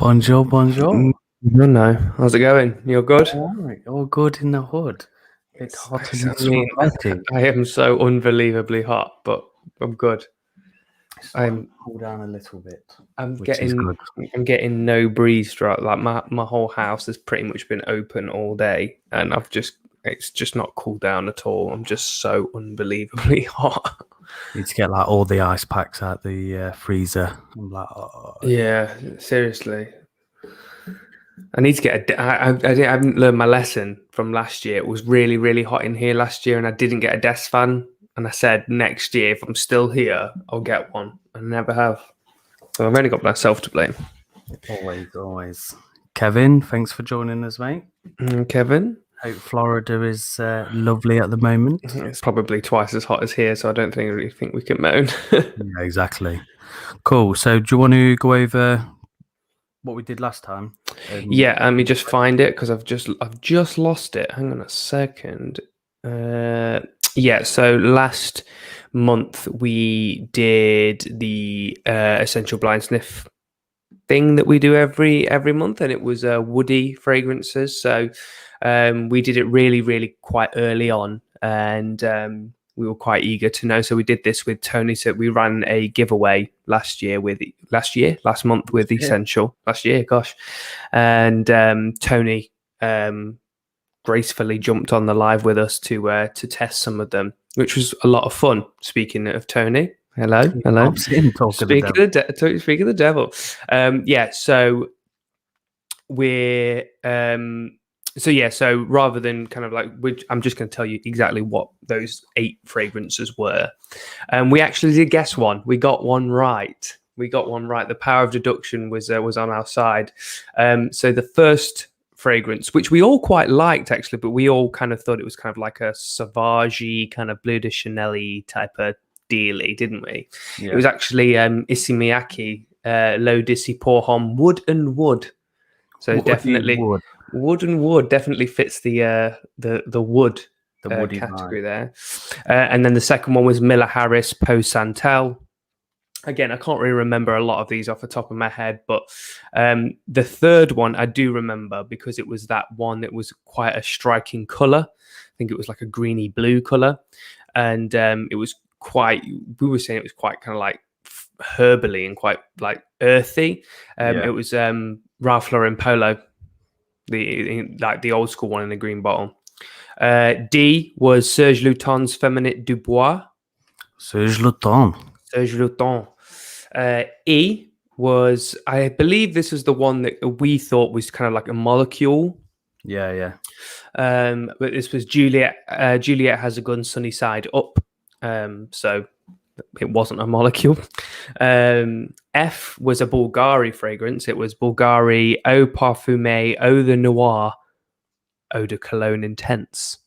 Bonjour, bonjour. No, no. How's it going? You're good? All right, all good in the hood. Bit hot and I mean, sweaty. I am so unbelievably hot, but I'm good. It's starting I'm to cool down a little bit, I'm which is getting good. I'm getting no breeze throughout. Like my whole house has pretty much been open all day, and it's just not cooled down at all. I'm just so unbelievably hot. Need to get like all the ice packs out the freezer. I'm like, oh, Yeah, seriously. I need to get I haven't learned my lesson from last year. It was really, really hot in here last year, and I didn't get a desk fan. And I said next year, if I'm still here, I'll get one. I never have. So I've only got myself to blame. always, always. Kevin, thanks for joining us, mate. Kevin, Hope Florida is lovely at the moment. it's probably twice as hot as here, so I don't really think we can moan. Yeah, exactly. Cool. So, do you want to go over what we did last time? Yeah, let me just find it because I've just lost it. Hang on a second. Yeah, so last month we did the essential blind sniff thing that we do every month, and it was woody fragrances. So we did it really quite early on, and we were quite eager to know. So we did this with Tony. So we ran a giveaway last month with Escentual last year. Gosh, and Tony gracefully jumped on the live with us to test some of them, which was a lot of fun. Speaking of Tony. Hello. Speaking of the devil. Yeah. So we're so rather than kind of like, I'm just going to tell you exactly what those 8 fragrances were. We actually did guess one. We got one right. The power of deduction was on our side. So the first fragrance, which we all quite liked actually, but we all kind of thought it was kind of like a Sauvage kind of Bleu de Chanel-y type of dealy, didn't we? Yeah. It was actually Issey Miyake, L'Eau d'Issy Pour Homme, Wood and Wood. So definitely wood and wood definitely fits the wood category vibe there. And then the second one was Miller Harris Post Santel. Again, I can't really remember a lot of these off the top of my head, but the third one I do remember because it was that one that was quite a striking color. I think it was like a greeny blue color, and it was quite. We were saying it was quite kind of like herbally and quite like earthy. It was Ralph Lauren Polo, the old school one in the green bottle. D was Serge Luton's Feminine du Bois. Serge Luton. E was, I believe this was the one that we thought was kind of like a molecule. Yeah. But this was Juliet. Juliet has a gun, sunny side up. So it wasn't a molecule. F was a Bulgari fragrance. It was Bulgari Eau Parfumée Eau de Noir Eau de Cologne Intense.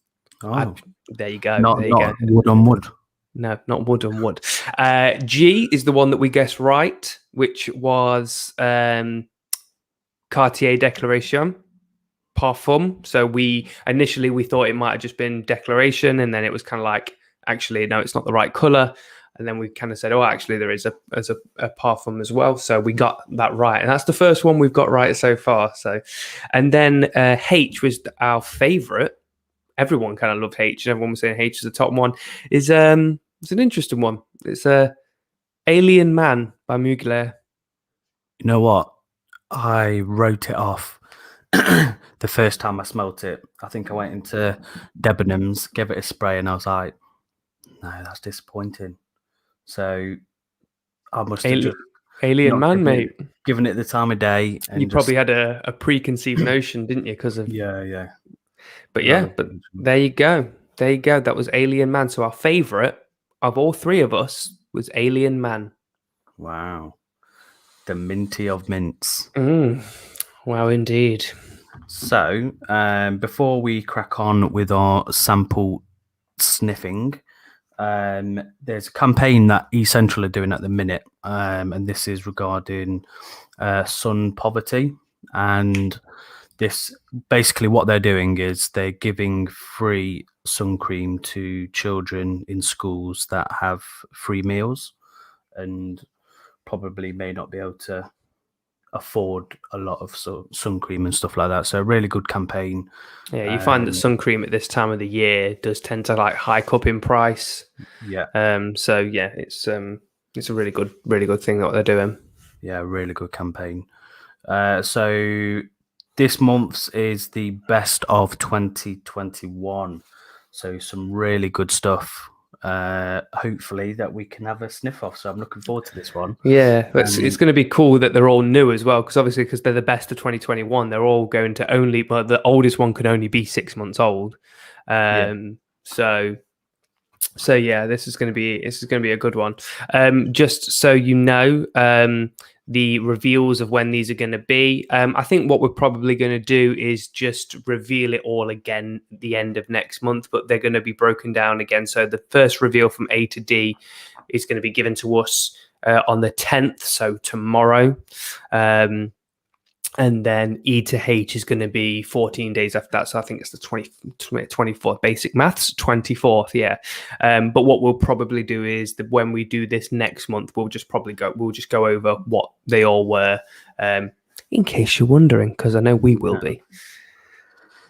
There you go. Not wood on wood. No, not wood on wood. G is the one that we guessed right, which was Cartier Declaration Parfum. So we thought it might have just been Declaration, and then it was kind of like, actually, no, it's not the right color. And then we kind of said, oh, actually, there is a parfum as well. So we got that right. And that's the first one we've got right so far. So, and then H was our favorite. Everyone kind of loved H. Everyone was saying H is the top one. It's an interesting one. It's Alien Man by Mugler. You know what? I wrote it off the first time I smelt it. I think I went into Debenhams, gave it a spray, and I was like, no, that's disappointing. So I must have just Alien Man, mate. Given it the time of day. And you probably had a preconceived notion, didn't you? Because of yeah. But there you go. That was Alien Man. So our favorite of all 3 of us was Alien Man. Wow. The minty of mints. Wow, indeed. So before we crack on with our sample sniffing, there's a campaign that Escentual are doing at the minute, and this is regarding sun poverty. And this basically what they're doing is they're giving free sun cream to children in schools that have free meals and probably may not be able to afford a lot of sun cream and stuff like that. So really good campaign. Yeah, you find that sun cream at this time of the year does tend to like hike up in price. Yeah. So yeah, it's a really good thing that they're doing. Yeah, really good campaign. So this month's is the best of 2021. So some really good stuff. Hopefully that we can have a sniff off. So I'm looking forward to this one. Yeah, it's going to be cool that they're all new as well, because obviously because they're the best of 2021, they're all going to only, but the oldest one can only be 6 months old. So yeah, this is going to be a good one. Just so you know, the reveals of when these are going to be. I think what we're probably going to do is just reveal it all again at the end of next month, but they're going to be broken down again. So the first reveal from A to D is going to be given to us on the 10th, so tomorrow. And then E to H is going to be 14 days after that. So I think it's the 24th, basic maths, 24th. Yeah. But what we'll probably do is that when we do this next month, we'll just go over what they all were, in case you're wondering, because I know we will be.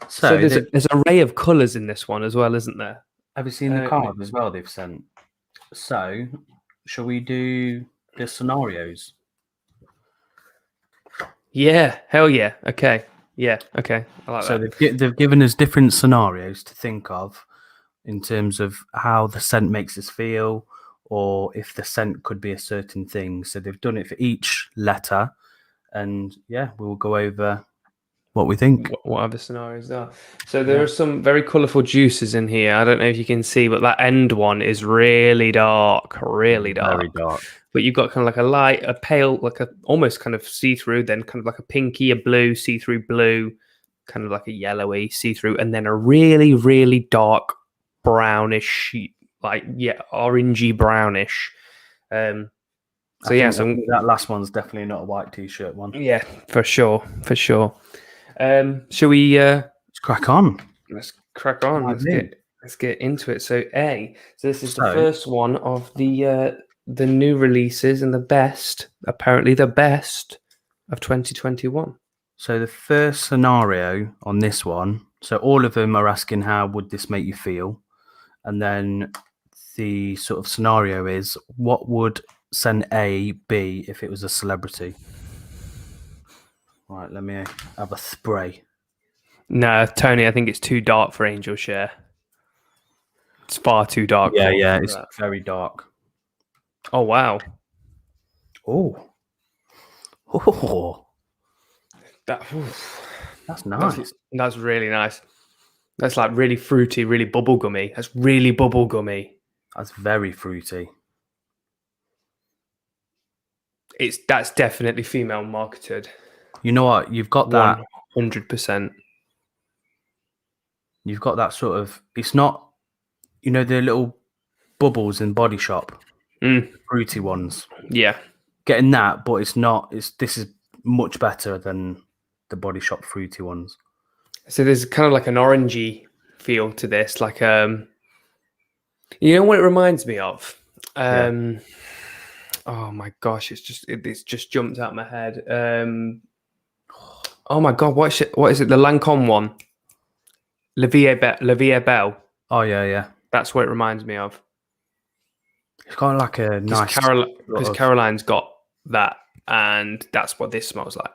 So there's an array of colours in this one as well, isn't there? Have you seen the card as well they've sent? So shall we do the scenarios? Yeah, hell yeah. Okay. Yeah, okay. I like so that. They've given us different scenarios to think of in terms of how the scent makes us feel, or if the scent could be a certain thing. So they've done it for each letter, and yeah, we'll go over what we think. What other scenarios are. So there are some very colourful juices in here. I don't know if you can see, but that end one is really dark, really dark. Very dark. But you've got kind of like a light, a pale, like a almost kind of see-through, then kind of like a pinky, a blue, see-through blue, kind of like a yellowy see-through, and then a really, really dark brownish, like orangey brownish. So that last one's definitely not a white t-shirt one. Yeah, for sure. Shall we let's crack on? Let's crack on. Let's get into it. So this is the first one of the new releases and apparently the best of 2021. So the first scenario on this one, so all of them are asking how would this make you feel? And then the sort of scenario is, what would scent A be if it was a celebrity? Right, let me have a spray. No, Tony, I think it's too dark for Angel Share. It's far too dark. Yeah, it's very dark. Oh, wow. Oh. That's nice. That's really nice. That's like really fruity, really bubblegummy. That's really bubblegummy. That's very fruity. That's definitely female marketed. You know what? You've got that 100%. You've got that sort of. It's not, the little bubbles in Body Shop, fruity ones. Yeah, getting that, but it's not. This is much better than the Body Shop fruity ones. So there's kind of like an orangey feel to this, like you know what it reminds me of. Oh my gosh, it's just jumped out of my head. Oh my god, what is it? The Lancome one, La Vie Belle. Oh yeah. That's what it reminds me of. It's got like a nice. Because Caroline's got that, and that's what this smells like.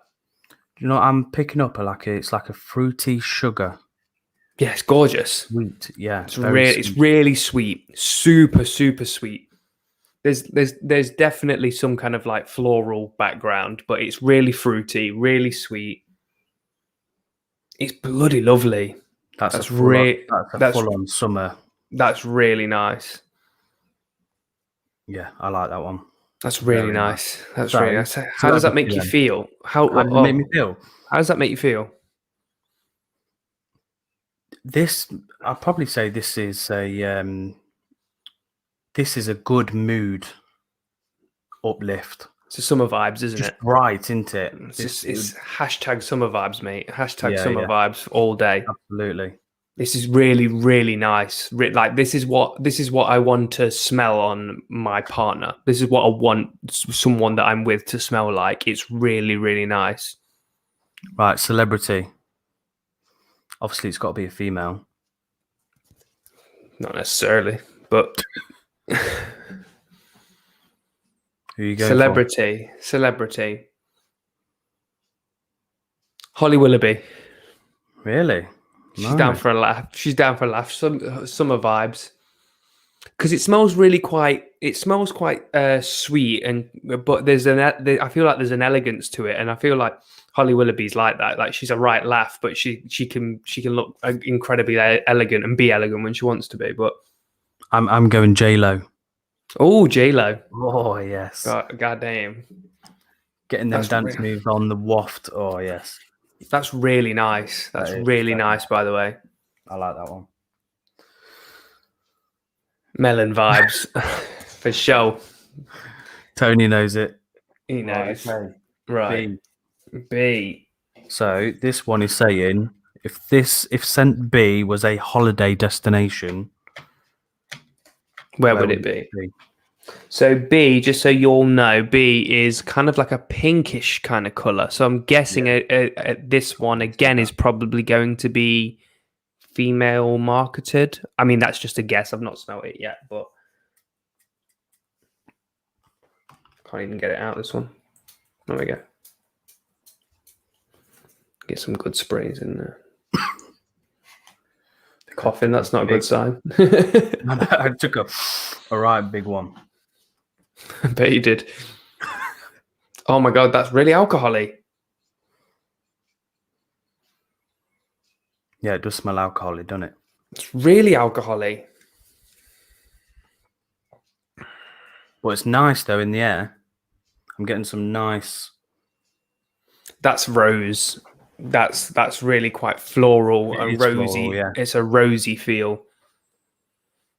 You know, I'm picking up it's like a fruity sugar. Yeah, it's gorgeous. Sweet, yeah. It's really sweet, super sweet. There's definitely some kind of like floral background, but it's really fruity, really sweet. It's bloody lovely. That's a full-on summer. That's really nice. Yeah, I like that one. That's really nice. That's really nice. How does that make you feel? How does it make me feel? How does that make you feel? I'd probably say this is a good mood uplift. It's summer vibes, isn't it? Bright, isn't it? It's hashtag summer vibes, mate. Hashtag summer vibes all day. Absolutely. This is really, really nice. Like this is what I want to smell on my partner. This is what I want someone that I'm with to smell like. It's really, really nice. Right, celebrity. Obviously, it's got to be a female. Not necessarily, but Who are you going for? celebrity. Holly Willoughby. Really? She's down Nice. for a laugh. She's down for a laugh. Some summer vibes. Because it smells really quite. It smells quite sweet, but I feel like there's an elegance to it, and I feel like Holly Willoughby's like that. Like she's a right laugh, but she can look incredibly elegant and be elegant when she wants to be. But I'm going J-Lo. oh, J-Lo. Oh, yes. God damn. Getting them dance moves on the waft. Oh, yes. That's really nice. That's really nice, by the way. I like that one. Melon vibes for sure. Tony knows it. He knows. Okay. Right. B. B. So this one is saying if Scent B was a holiday destination, Where would it be? So B, just so you all know, B is kind of like a pinkish kind of color. So I'm guessing this one again is probably going to be female marketed. I mean, that's just a guess. I've not smelled it yet, but can't even get it out. This one. There we go. Get some good sprays in there. Coughing. That's not a good sign. I took a right big one. I bet you did. Oh my god, that's really alcoholic. Yeah, it does smell alcoholic, doesn't it? It's really alcoholic. Well, it's nice though in the air. I'm getting some nice. That's rose. That's really quite floral and rosy. Floral, yeah. It's a rosy feel.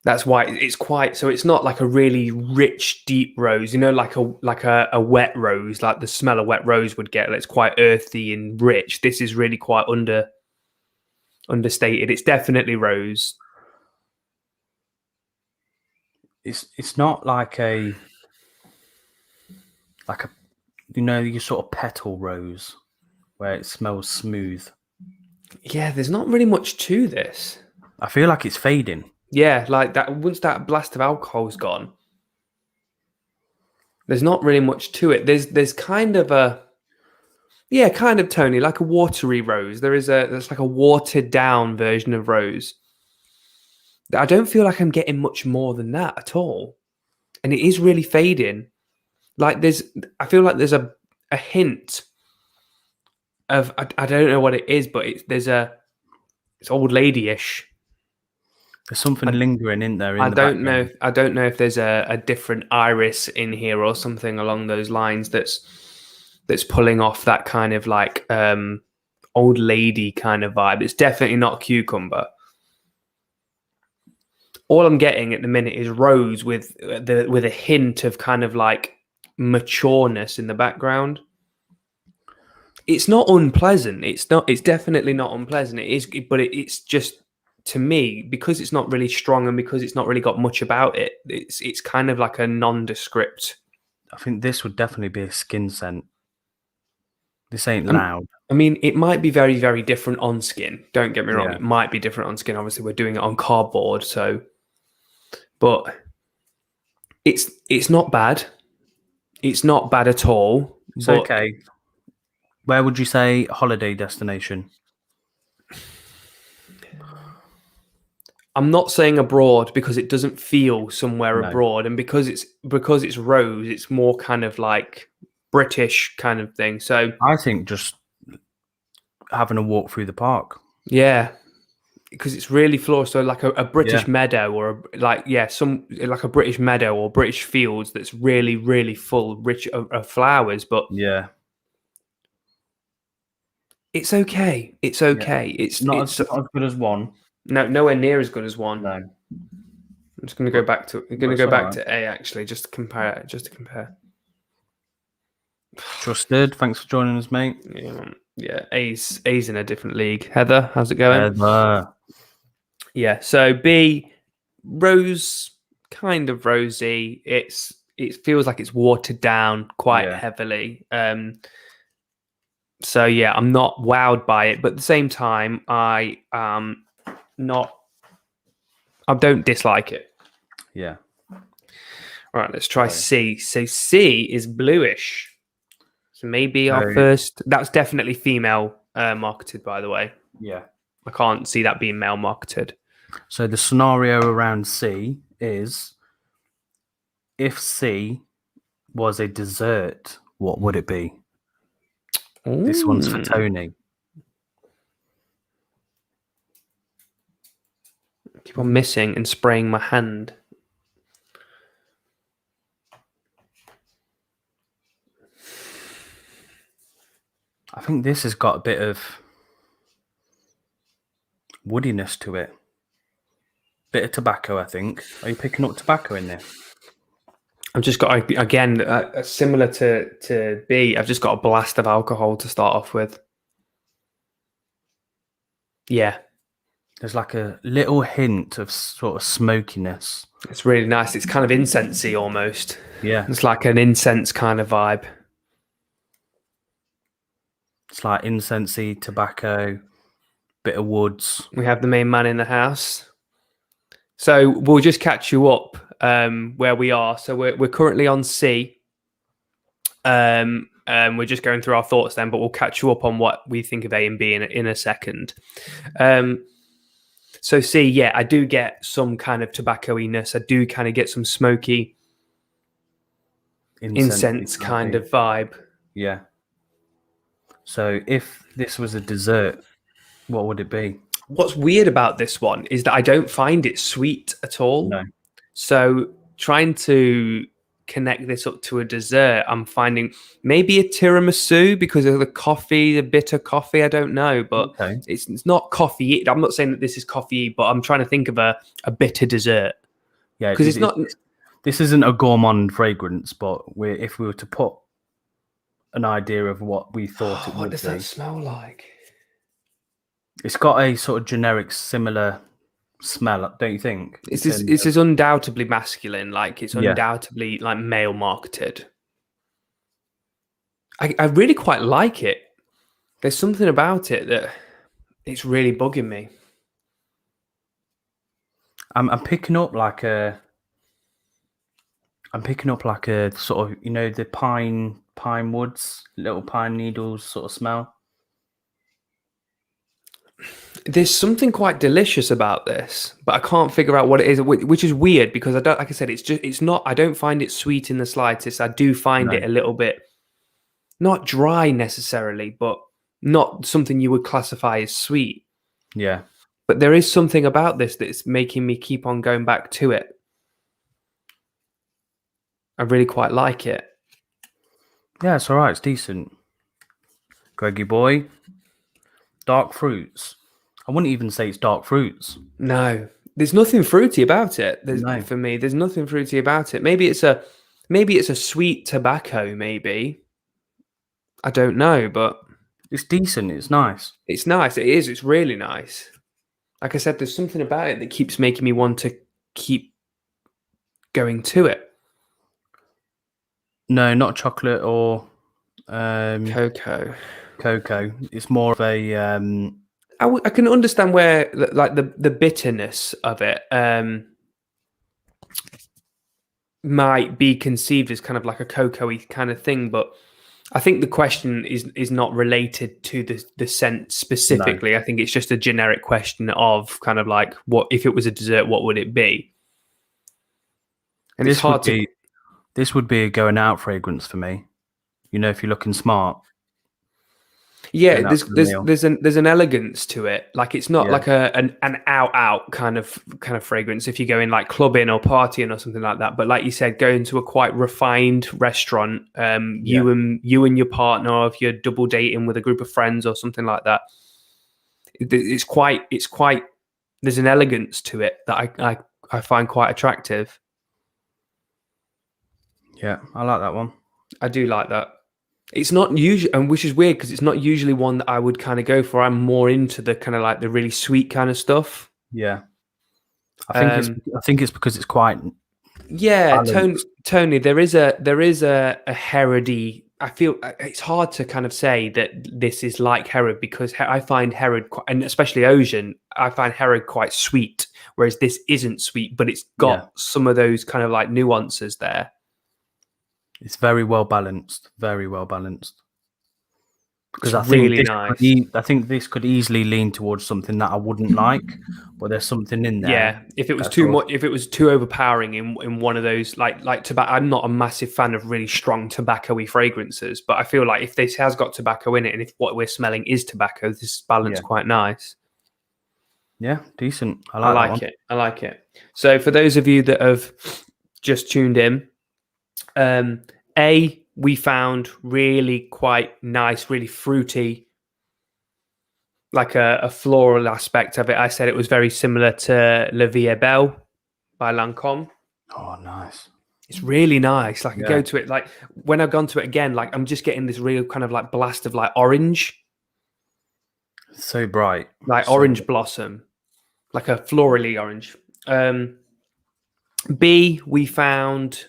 That's why it's quite. So it's not like a really rich, deep rose. You know, like a wet rose, like the smell a wet rose would get. It's quite earthy and rich. This is really quite understated. It's definitely rose. It's not like a your sort of petal rose where it smells smooth. Yeah, there's not really much to this. I feel like it's fading. Yeah, like that. Once that blast of alcohol's gone, there's not really much to it. There's kind of kind of Tony, like a watery rose. There's like a watered down version of rose. I don't feel like I'm getting much more than that at all, and it is really fading. Like I feel like there's a hint of I don't know what it is, but it's old lady-ish. There's something lingering in there. I don't know if there's a different iris in here or something along those lines that's pulling off that kind of like old lady kind of vibe. It's definitely not cucumber. All I'm getting at the minute is rose with a hint of kind of like matureness in the background. It's not unpleasant. It's definitely not unpleasant. It is, but it's just, to me, because it's not really strong and because it's not really got much about it, it's kind of like a nondescript. I think this would definitely be a skin scent. This ain't loud. I mean, it might be very, very different on skin. Don't get me wrong. Yeah. It might be different on skin. Obviously, we're doing it on cardboard, so. But it's not bad. It's not bad at all. It's okay. Where would you say holiday destination? I'm not saying abroad because it doesn't feel somewhere abroad, and because it's rose, it's more kind of like British kind of thing. So I think just having a walk through the park. Yeah, because it's really floral. So like a British meadow, or like a British meadow or British fields that's really, really full, rich of flowers. But yeah, it's okay. It's okay. Yeah. It's not as good as one. No, nowhere near as good as one. No. I'm just going to go back to. To A actually, just to compare. Trusted. Thanks for joining us, mate. Yeah. A's in a different league. Heather, how's it going? Heather. Yeah. So B, rose, kind of rosy. It feels like it's watered down quite Yeah. heavily. So yeah, I'm not wowed by it, but at the same time, not. I don't dislike it. Yeah. All right, let's try So, C. So C is bluish. So maybe our so, first. That's definitely female marketed, by the way. yeah. I can't see that being male marketed. So the scenario around C is if C was a dessert, what would it be? This one's for Ooh. Tony. Keep on missing and spraying my hand. I think this has got a bit of woodiness to it. Bit of tobacco, I think. Are you picking up tobacco in there? I've just got again similar to B. I've just got a blast of alcohol to start off with. Yeah, There's like a little hint of sort of smokiness. it's really nice. It's kind of incensey almost. Yeah. It's like an incense kind of vibe. It's like incensey, tobacco, bit of woods. We have the main man in the house. So we'll just catch you up where we are. So we're currently on C. We're just going through our thoughts then, but we'll catch you up on what we think of A and B in a second. So C, yeah, I do get some kind of tobacco-iness. I do kind of get some smoky incense kind of vibe. Yeah. So if this was a dessert, what would it be? What's weird about this one is that I don't find it sweet at all. No. So trying to connect this up to a dessert, I'm finding maybe a tiramisu because of the coffee, the bitter coffee. I don't know, but Okay. it's not coffee. I'm not saying that this is coffee, but I'm trying to think of a bitter dessert. Yeah, because it's not. This isn't a gourmand fragrance, but if we were to put an idea of what we thought it would be. What does that smell like? It's got a sort of generic, similar smell, don't you think? It's undoubtedly masculine. Like it's Yeah. undoubtedly like male marketed. I really quite like it. There's something about it that it's really bugging me. I'm picking up like a sort of, you know, the pine woods, little pine needles sort of smell. There's something quite delicious about this, but I can't figure out what it is, which is weird because I don't, like I said, it's not, I don't find it sweet in the slightest. I do find it a little bit, not dry necessarily, but not something you would classify as sweet. Yeah. But there is something about this that's making me keep on going back to it. I really quite like it. Yeah, it's all right. It's decent. Greggy boy. Dark fruits. I wouldn't even say it's dark fruits. No, there's nothing fruity about it. No. For me, there's nothing fruity about it. Maybe it's a sweet tobacco. Maybe I don't know, but It's decent. It's nice. it's nice. It is. It's really nice. Like I said, there's something about it that keeps making me want to keep going to it. No, not chocolate or Cocoa. cocoa. It's more of a I can understand where like the bitterness of it might be conceived as kind of like a cocoa-y kind of thing, but I think the question is not related to the scent specifically. No. I think it's just a generic question of kind of like, what if it was a dessert, what would it be? And this it's hard to. This would be a going out fragrance for me. You know, if you're looking smart. Yeah, there's an elegance to it. Like it's not like an out kind of fragrance if you go in like clubbing or partying or something like that. But like you said, going to a quite refined restaurant, you and your partner, or if you're double dating with a group of friends or something like that, it's quite. There's an elegance to it that I find quite attractive. Yeah, I like that one. I do like that. It's not usually, and which is weird because it's not usually one that I would kind of go for. I'm more into the kind of like the really sweet kind of stuff. Yeah. I think it's because it's quite Yeah, balanced. Tony, there is a Herody. I feel it's hard to kind of say that this is like Herod because I find Herod and especially Ocean, I find Herod quite sweet, whereas this isn't sweet, but it's got some of those kind of like nuances there. It's very well balanced. Very well balanced. Because It's really nice. I think this could easily lean towards something that I wouldn't like, but there's something in there. Yeah, if it was that's too sort much, if it was too overpowering in one of those like tobacco, I'm not a massive fan of really strong tobacco-y fragrances, but I feel like if this has got tobacco in it, and if what we're smelling is tobacco, this is balanced quite nice. Yeah, decent. I I like that like one. it. I like it. So for those of you that have just tuned in, we found really quite nice, really fruity, like a floral aspect of it. I said it was very similar to La Vie Belle by Lancôme. Oh, nice. It's really nice. Like I Yeah. go to it, like when I've gone to it again, like I'm just getting this real kind of like blast of like orange, So bright. like So orange blossom, like a florally orange. B, we found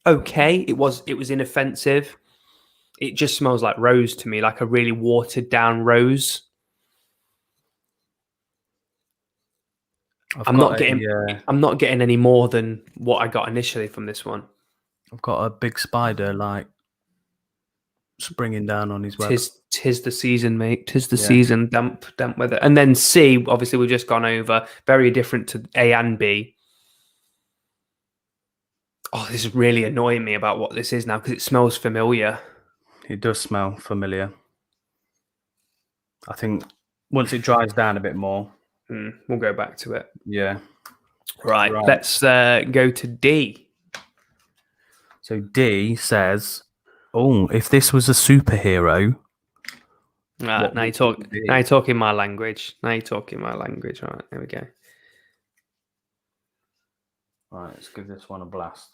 okay. It was inoffensive. It just smells like rose to me, like a really watered down rose. I'm not getting any more than what I got initially from this one. I've got a big spider like springing down on his web. Tis the season, mate. Tis the season. Damp weather. And then C, obviously, we've just gone over. Very different to A and B. Oh, this is really annoying me about what this is now because it smells familiar. It does smell familiar. I think once it dries down a bit more, we'll go back to it. Yeah. Right. Let's go to D. So D says, "Oh, if this was a superhero." Now you're talking my language. Now you're talking my language. Right. There we go. Right. Let's give this one a blast.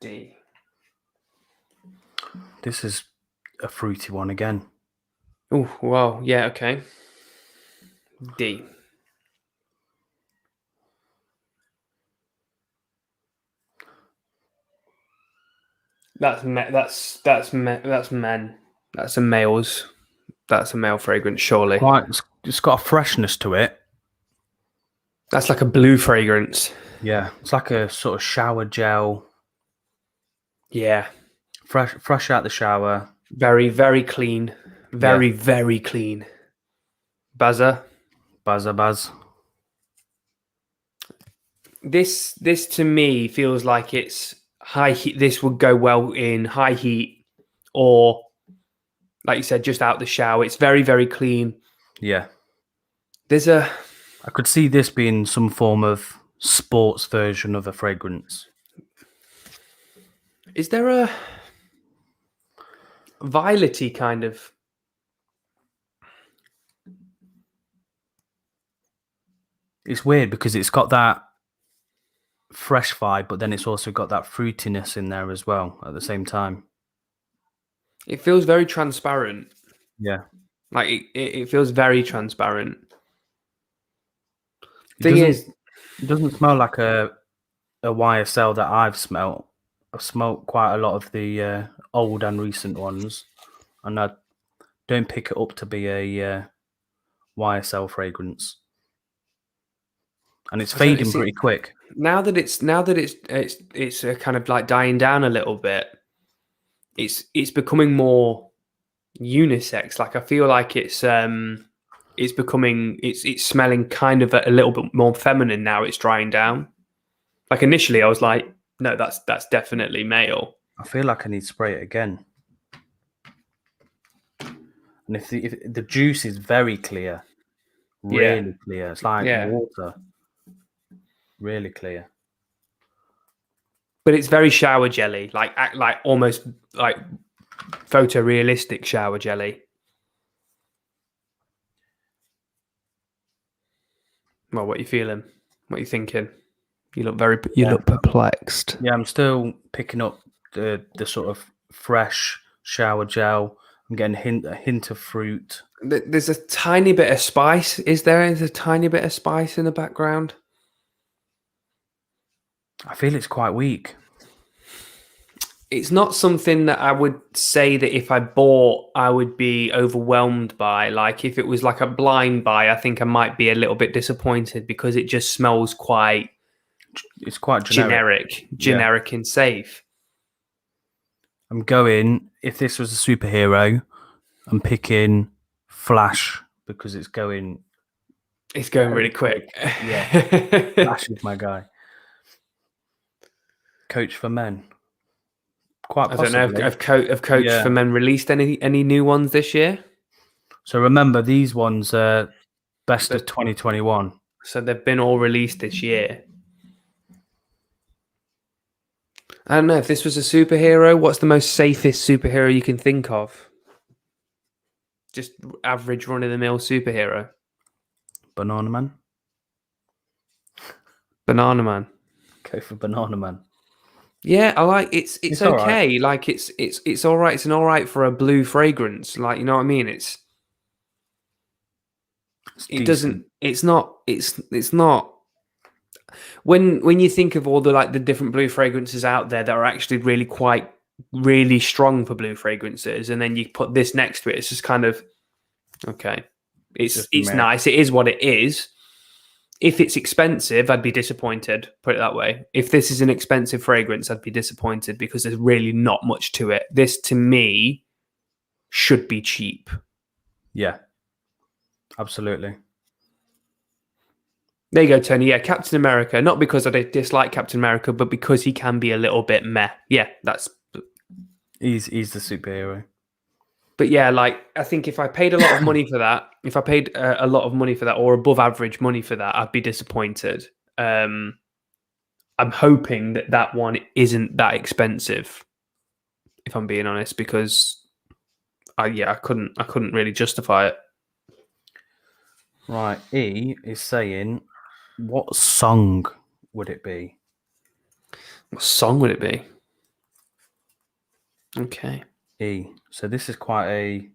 D. This is a fruity one again. Oh, wow. Yeah, okay. D. That's men. That's a male's. That's a male fragrance, surely. It's got a freshness to it. That's like a blue fragrance. Yeah, it's like a sort of shower gel. Yeah. Fresh out the shower. Very, very clean. Very, very clean. Buzz. This to me feels like it's high heat. This would go well in high heat or, like you said, just out the shower. It's very, very clean. Yeah. I could see this being some form of sports version of a fragrance. Is there a violety kind of? It's weird because it's got that fresh vibe, but then it's also got that fruitiness in there as well at the same time. It feels very transparent. Yeah. Like it feels very transparent. It doesn't smell like a YSL that I've smelt. I've smelt quite a lot of the old and recent ones, and I don't pick it up to be a YSL fragrance. And it's fading pretty quick. Now that it's kind of like dying down a little bit. It's becoming more unisex. Like I feel like it's smelling kind of a little bit more feminine now. It's drying down. Like initially, I was like, no, that's definitely male. I feel like I need to spray it again. And if the juice is very clear, really clear, it's like water, really clear. But it's very shower jelly, like almost like photorealistic shower jelly. Well, what are you feeling? What are you thinking? You look look perplexed. Yeah, I'm still picking up the sort of fresh shower gel. I'm getting a hint of fruit. There's a tiny bit of spice. Is there? There's a tiny bit of spice in the background. I feel it's quite weak. It's not something that I would say that if I bought, I would be overwhelmed by. Like if it was like a blind buy, I think I might be a little bit disappointed because it just smells quite It's quite generic. generic and safe. I'm going, if this was a superhero, I'm picking Flash because it's going. It's going really quick. Yeah. Flash is my guy. Coach for men. Quite possibly. I don't know if Coach for Men released any new ones this year. So remember, these ones are best of 2021. So they've been all released this year. I don't know if this was a superhero. What's the most safest superhero you can think of? Just average run-of-the-mill superhero. Banana Man. Banana Man. Go for Banana Man. Yeah, I like it's okay. Right. Like it's all right. It's an all right for a blue fragrance. Like, you know what I mean? It's decent. It's not when you think of all the different blue fragrances out there that are actually really strong for blue fragrances, and then you put this next to it, it's just kind of okay. It's nice. It is what it is. If it's expensive, I'd be disappointed. Put it that way. If this is an expensive fragrance, I'd be disappointed because there's really not much to it. This, to me, should be cheap. Yeah, absolutely. There you go, Tony. Yeah, Captain America. Not because I dislike Captain America, but because he can be a little bit meh. Yeah, that's... He's the superhero. But yeah, like, I think if I paid a lot of money for that, or above average money for that, I'd be disappointed. I'm hoping that one isn't that expensive, if I'm being honest, because I couldn't really justify it. Right, E is saying, what song would it be? What song would it be? Okay. E. So this is quite a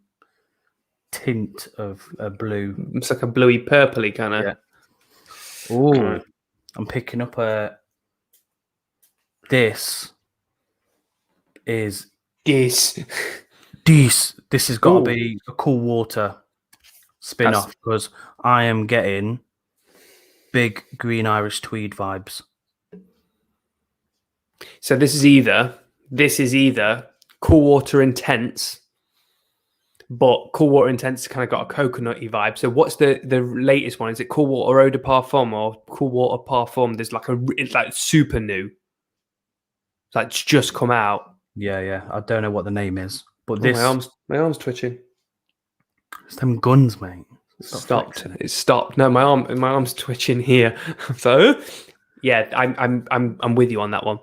tint of a blue. It's like a bluey purpley kind of. Yeah. Oh, right. I'm picking up this is this has got to be a Cool Water spin-off because I am getting big green Irish tweed vibes. So this is either Cool Water Intense, but Cool Water Intense kind of got a coconutty vibe. So what's the latest one? Is it Cool Water Eau de Parfum or Cool Water Parfum? There's it's like super new. It's like it's just come out. Yeah. I don't know what the name is, but this my arm's twitching. It's them guns, mate. It stopped. No, my arm's twitching here. So yeah, I'm with you on that one.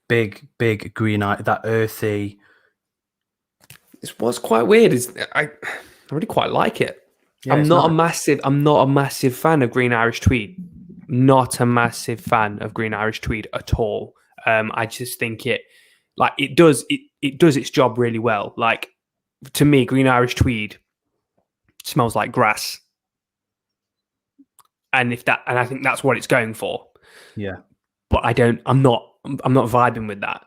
Big green eye, that earthy. It was quite weird. I really quite like it. Yeah, I'm not a massive fan of green Irish tweed. Not a massive fan of green Irish tweed at all. I just think it does its job really well. Like, to me, green Irish tweed smells like grass, and I think that's what it's going for. Yeah, but I'm not vibing with that.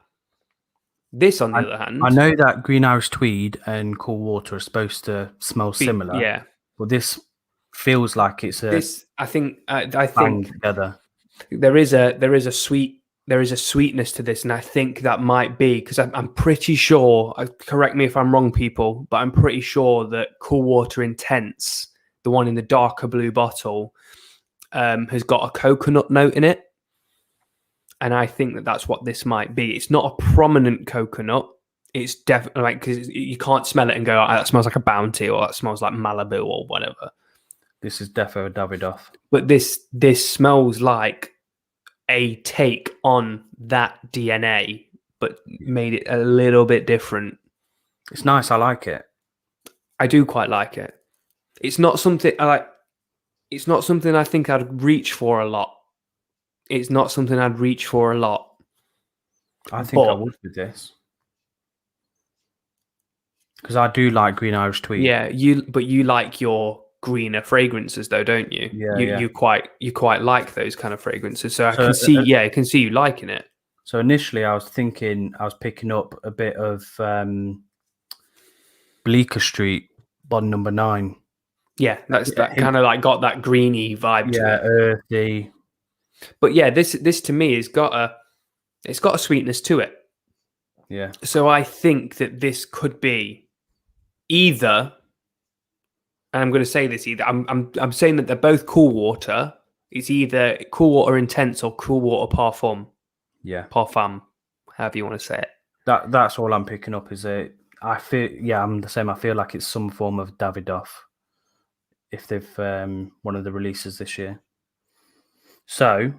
This, on the other hand, I know that green Irish tweed and Cool Water are supposed to smell similar. Yeah, but this feels like it's I think together. There is a sweetness to this, and I think that might be because I'm pretty sure. Correct me if I'm wrong, people, but I'm pretty sure that Cool Water Intense, the one in the darker blue bottle, has got a coconut note in it. And I think that that's what this might be. It's not a prominent coconut. It's definitely like, because you can't smell it and go, oh, that smells like a Bounty, or that smells like Malibu, or whatever. This is defo Davidoff. But this smells like a take on that DNA, but made it a little bit different. It's nice. I like it. I do quite like it. It's not something I like. It's not something I think I'd reach for a lot. I think I would with this. Because I do like Green Irish Tweed. Yeah, but you like your greener fragrances though, don't you? Yeah, You yeah. you quite like those kind of fragrances. So I So, can see, I can see you liking it. So initially, I was thinking I was picking up a bit of Bleecker Street, Bond Number 9. Yeah, that Hint- kind of like got that greeny vibe to yeah, it. earthy. But yeah, this to me has got a sweetness to it. Yeah, So I think that this could be either, and I'm going to say this either. I'm saying that they're both cool water. It's either cool water intense or cool water yeah. parfum, however you want to say it. That's all I'm picking up. Is it? I feel I'm the same. I feel like it's some form of Davidoff. If they've one of the releases this year. So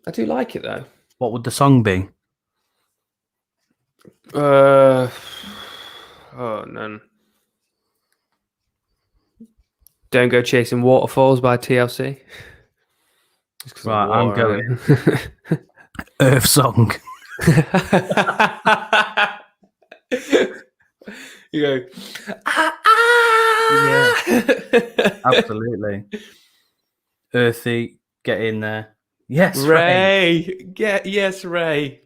I do like it though. what would the song be? Oh no! Don't go chasing waterfalls by TLC. Right, I'm going Earth Song. You go. Yeah, absolutely. Earthy, get in there. Yes, Ray. Yes, Ray.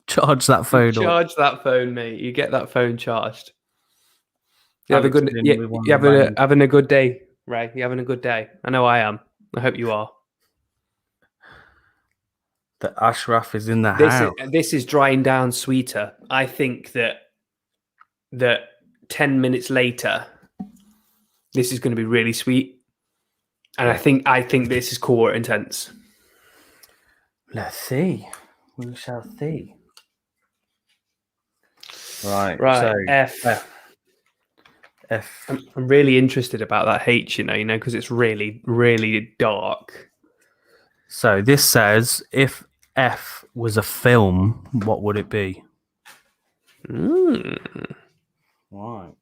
Charge that phone up. Charge that phone, mate. You get that phone charged. You Alex have a good. is in Yeah, with one you of the bangers. having a good day, Ray. You having a good day. I know I am. I hope you are. The Ashraf is in the house. This is drying down sweeter. I think that 10 minutes later, this is going to be really sweet, and I think this is core intense. Let's see. We shall see. Right. Right. So F. I'm really interested about that H. You know, because it's really, really dark. So this says, if F was a film, what would it be? Right.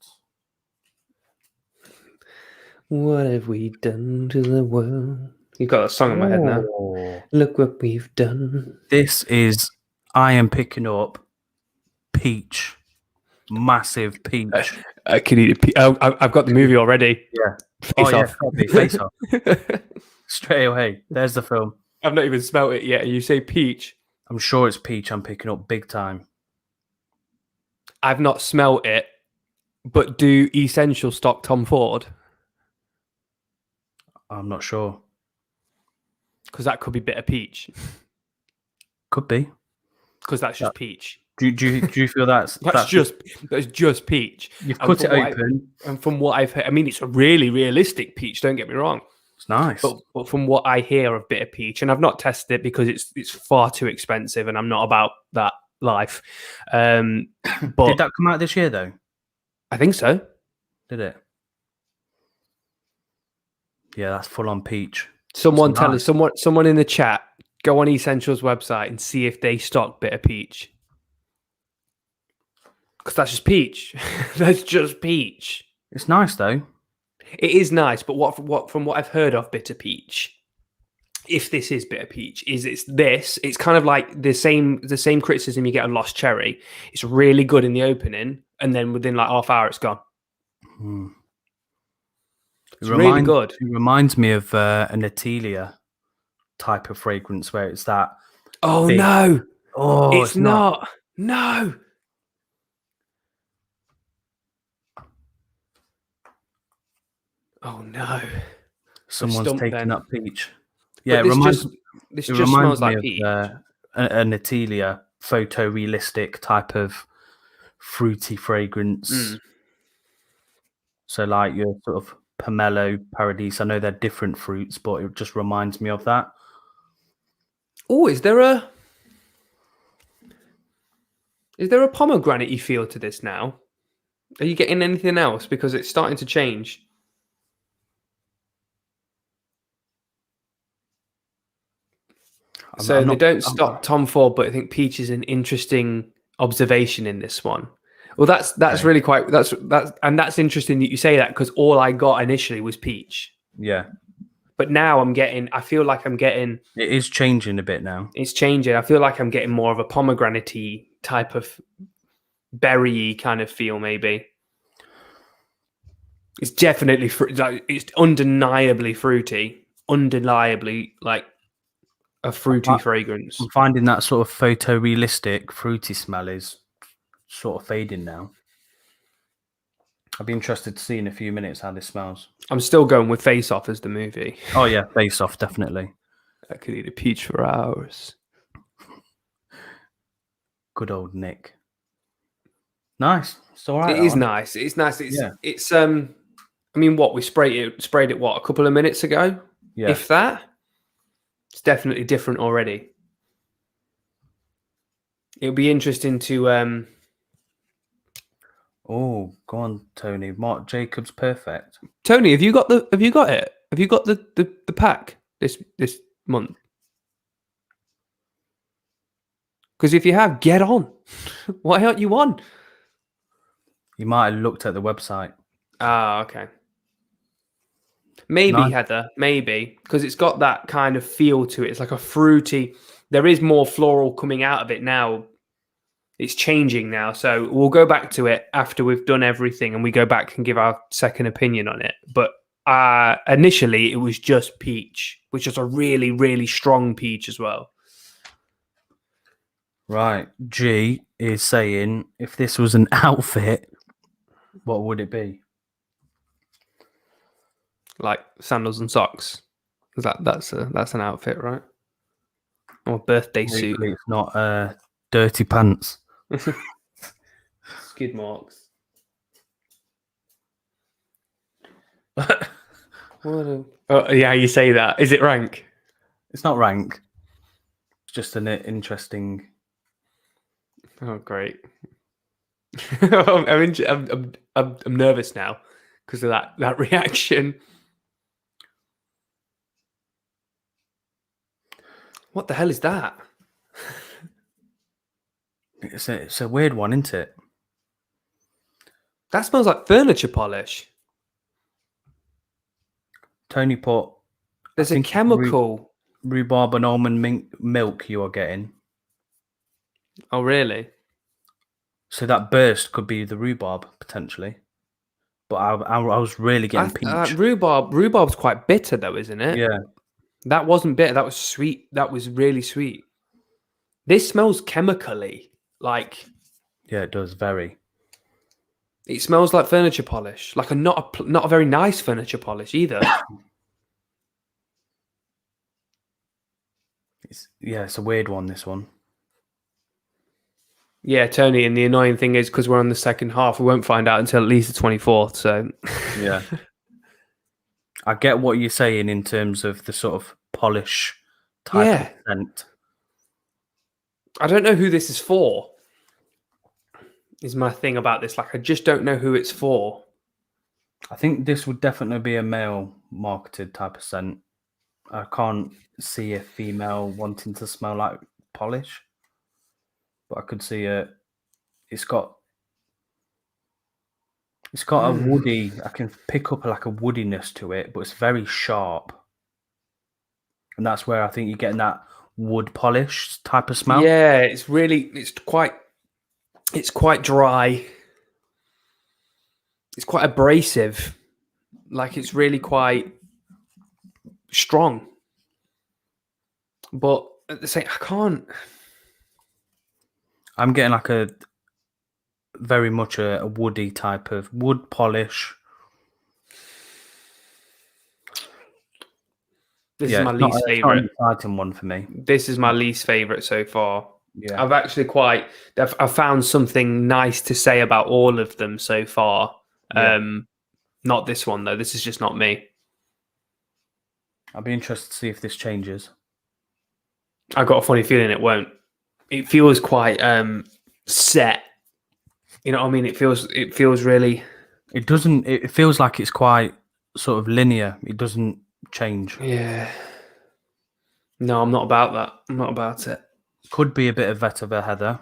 What have we done to the world? You've got that song in my head now. Oh. Look what we've done. This is, I am picking up peach. Massive peach. I can eat a I've got the movie already. Yeah. Face Off. Yeah, Face Off. Straight away. There's the film. I've not even smelt it yet. You say peach. I'm sure it's peach I'm picking up big time. I've not smelt it, but do Escentual stock Tom Ford? I'm not sure. Because that could be bitter peach. Could be. Because that's just peach. Do you feel that's just peach? You've cut it open. And from what I've heard, I mean, it's a really realistic peach. Don't get me wrong. It's nice. But from what I hear of bitter peach, and I've not tested it because it's far too expensive, and I'm not about that life. But did that come out this year though? I think so. Did it? Yeah, that's full on peach. Someone tell us. Someone in the chat. Go on Escentual's website and see if they stock bitter peach. Because that's just peach. That's just peach. It's nice though. It is nice, but from what I've heard of bitter peach, if this is bitter peach, it's kind of like the same criticism you get on Lost Cherry. It's really good in the opening, and then within like half hour, it's gone. It's really good. It reminds me of an Atelia type of fragrance where it's that. Oh big, no! Oh, it's not. No. Oh no! Someone's taking up peach. Yeah, this just smells like peach. An Atelia photorealistic type of fruity fragrance. So like your sort of pomelo, paradise. I know they're different fruits, but it just reminds me of that. Oh, is there a pomegranate-y feel to this now? Are you getting anything else? Because it's starting to change. So they don't stop Tom Ford, but I think peach is an interesting observation in this one. Well, that's really quite that's interesting that you say that, because all I got initially was peach. Yeah. But now I feel like I'm getting. It is changing a bit now. It's changing. I feel like I'm getting more of a pomegranate-y type of berry-y kind of feel, maybe. It's definitely like it's undeniably fruity, undeniably like a fruity fragrance. I'm finding that sort of photorealistic fruity smell is sort of fading now. I'll be interested to see in a few minutes how this smells. I'm still going with Face Off as the movie. Oh yeah, Face Off, definitely. I could eat a peach for hours. Good old Nick. Nice. It's all right. It is nice. It's nice. Yeah. It's I mean, what we sprayed it what a couple of minutes ago, Yeah. if that. It's definitely different already. It'll be interesting to Oh, go on, Tony. Mark Jacobs, perfect. Tony, have you got it? Have you got the pack this month? Because if you have, get on. Why aren't you on? You might have looked at the website. Ah, okay. Maybe, Nice. Heather, maybe, because it's got that kind of feel to it. It's like a fruity. There is more floral coming out of it now. It's changing now. So we'll go back to it after we've done everything and we go back and give our second opinion on it. But initially, it was just peach, which is a really, really strong peach as well. Right. G is saying if this was an outfit, what would it be? Like sandals and socks. That's an outfit, right? Or a birthday suit. Hopefully it's not dirty pants. Skid marks. Oh, yeah, you say that. Is it rank? It's not rank. It's just an interesting. Oh, great. I'm nervous now because of that reaction. What the hell is that? It's a weird one, isn't it? That smells like furniture polish. Tony put. There's a chemical. Rhubarb and almond milk you are getting. Oh, really? So that burst could be the rhubarb potentially. But I was really getting peach. Rhubarb's quite bitter though, isn't it? Yeah. That wasn't bitter. That was sweet. That was really sweet. This smells chemically. Like, Yeah, it does. Very. it smells like furniture polish. Like not a very nice furniture polish either. It's a weird one, this one. Yeah, Tony, and the annoying thing is because we're on the second half, we won't find out until at least the 24th. So Yeah. I get what you're saying in terms of the sort of polish type of scent. I don't know who this is for. Is my thing about this. Like, I just don't know who it's for. I think this would definitely be a male marketed type of scent. I can't see a female wanting to smell like polish, but I could see it's got a woody. I can pick up like a woodiness to it, but it's very sharp, and that's where I think you're getting that wood polish type of smell. Yeah, it's quite dry. It's quite abrasive. Like, it's really quite strong. But at the same, I can't. I'm getting like a very much a woody type of wood polish. This is my least favorite. It's not an exciting one for me. This is my least favorite so far. Yeah. I've found something nice to say about all of them so far. Yeah. Not this one though. This is just not me. I'll be interested to see if this changes. I've got a funny feeling it won't. It feels quite set. You know what I mean? It feels really. It doesn't. It feels like it's quite sort of linear. It doesn't change. Yeah. No, I'm not about that. I'm not about it. Could be a bit of vetiver, Heather.